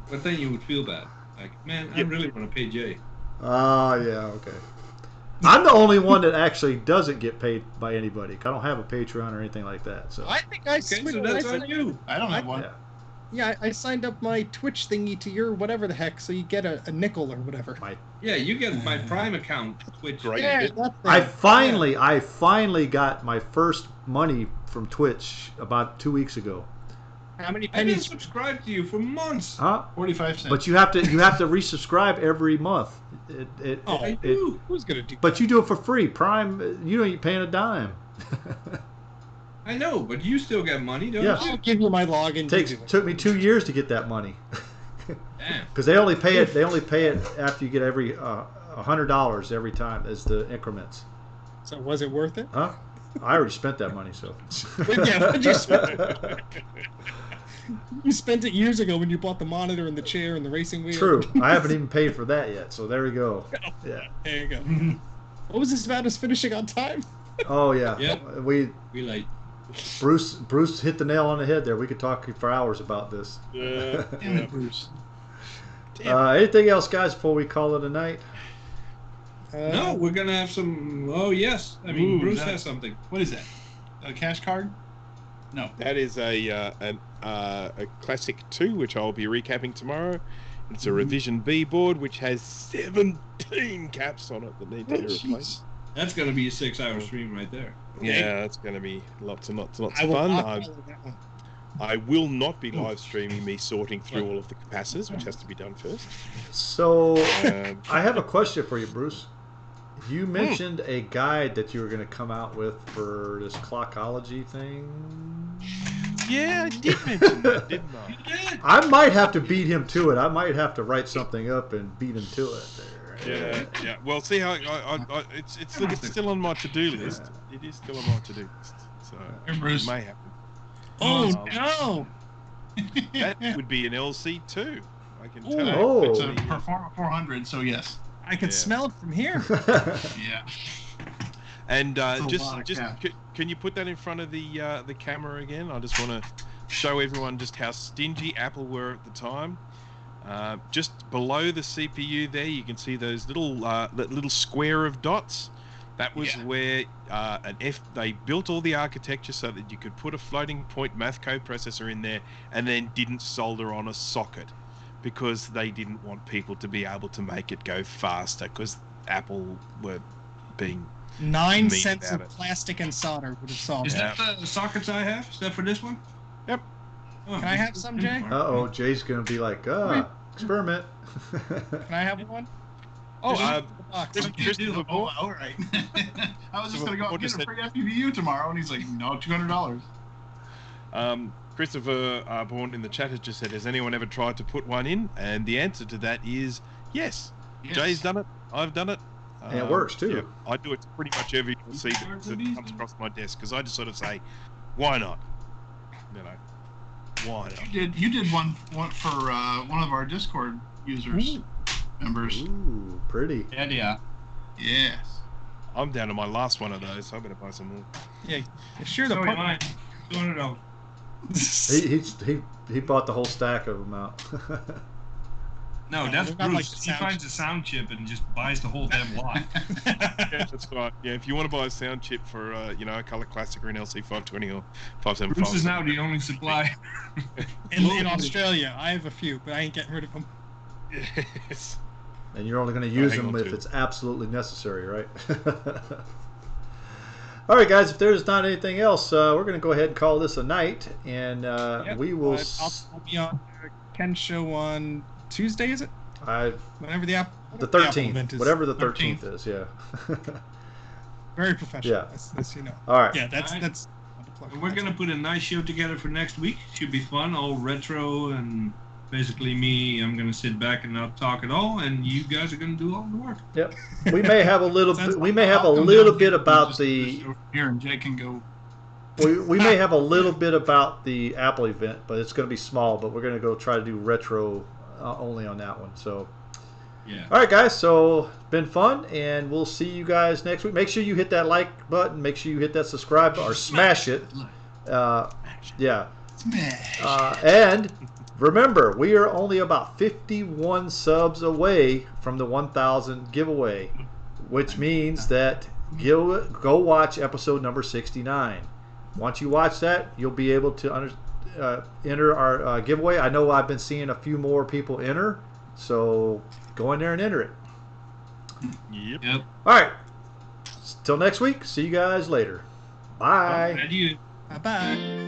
But then you would feel bad. Like, man, I really want to pay Jay. Yeah, okay. I'm the only one that actually doesn't get paid by anybody. I don't have a Patreon or anything like that. So I think I Okay, so switched. that's on you. I don't have one. yeah. Yeah, I signed up my Twitch thingy to your whatever the heck, so you get a nickel or whatever. Yeah, you get my Prime account, Twitch. Great. Yeah, bit. that thing. I finally got my first money from Twitch about 2 weeks ago. How many I've been pennies? subscribed to you for months. Huh? 45 cents. But you have to resubscribe every month. I do. Who's gonna do? But you do it for free. Prime, you ain't paying a dime. I know, but you still get money, don't Yeah. you? I'll give you my login. Took me 2 years to get that money. Damn. Because they only pay it after you get every $100 every time as the increments. So was it worth it? Huh? I already spent that money, so. Yeah, what'd you spend? You spent it years ago when you bought the monitor and the chair and the racing wheel. True. I haven't even paid for that yet, so there we go. Yeah. There you go. What was this about us finishing on time? Oh yeah. Yep. We We like. Bruce hit the nail on the head there. We could talk for hours about this. Yeah. Damn it, Bruce. Anything else, guys, before we call it a night? No, we're gonna have some. Oh yes, I mean Ooh, Bruce that- has something. What is that? A cash card? No. That is a classic 2, which I'll be recapping tomorrow. It's a revision B board which has 17 caps on it that need to be replaced. That's gonna be a 6-hour stream right there. Yeah, that's going to be lots and lots and lots I of will fun. not follow that one. I will not be live streaming me sorting through all of the capacitors, which has to be done first. So Um, I have a question for you, Bruce. You mentioned a guide that you were going to come out with for this clockology thing. yeah, I did mention that, didn't I? You did. I might have to beat him to it. I might have to write something up and beat him to it. Yeah, yeah. Well, see how it's still on my to-do list. It is still on my to-do list, so Hey, Bruce. it may happen. Oh Um, no! That would be an LC2. I can tell. Oh. It's a Performa 400, so yes. I can Yeah. smell it from here. Yeah. And That's a just lot of just cap. can you put that in front of the camera again? I just want to show everyone just how stingy Apple were at the time. Just below the CPU there, you can see those that little square of dots. That was where they built all the architecture so that you could put a floating point math code processor in there and then didn't solder on a socket because they didn't want people to be able to make it go faster because Apple were being 9 Me cents of about it. plastic and solder would have solved Is it. that the sockets I have? Is that for this one? Yep. Oh, Can I have some, Jay? Uh-oh, Jay's going to be like, experiment. Can I have one? Oh, Just the box. Chris- Christopher Oh, all right. I was just going to go out and get just a free FPVU tomorrow, and he's like, no, $200. Christopher Bourne in the chat has just said, has anyone ever tried to put one in? And the answer to that is yes. Yes. Jay's done it. I've done it. And it works, too. Yeah, I do it to pretty much every PC that comes across my desk because I just sort of say, why not? You know, why not? You did one for one of our Discord users, members. Ooh, pretty. Yeah. Yes. I'm down to my last one of those, so I better buy some more. Yeah, sure. The So am part- I. $200. He bought the whole stack of them out. No, that's they're not Bruce. like the He sound finds a sound chip and just buys the whole damn lot. Yeah, that's right. Yeah, if you want to buy a sound chip for a Color Classic or an LC 520 or 575. Bruce is now the only supply. in Australia. I have a few, but I ain't getting rid of them. Yes. And you're only going to use hang them on if to it's absolutely necessary, right? All right, guys. If there's not anything else, we're going to go ahead and call this a night, and we will. I'll be on Ken's show on Tuesday. Is it? Whenever the 13th, whatever the 13th is. Yeah. Very professional. Yeah. As you know. All right. Yeah, that's. We're gonna put a nice show together for next week. Should be fun, all retro, and basically me. I'm gonna sit back and not talk at all, and you guys are gonna do all the work. Yep. We may have a little. We may have a I'll come little down bit here about just the. over here, and Jay can go. We may have a little bit about the Apple event, but it's going to be small. But we're going to go try to do retro only on that one. So. Yeah. All right, guys. So it's been fun, and we'll see you guys next week. Make sure you hit that like button. Make sure you hit that subscribe or smash it. Yeah. Smash. And remember, we are only about 51 subs away from the 1,000 giveaway, which means that go watch episode number 69. Once you watch that, you'll be able to enter our giveaway. I know I've been seeing a few more people enter, so go in there and enter it. Yep. All right. Till next week. See you guys later. Bye. Adieu. Bye bye.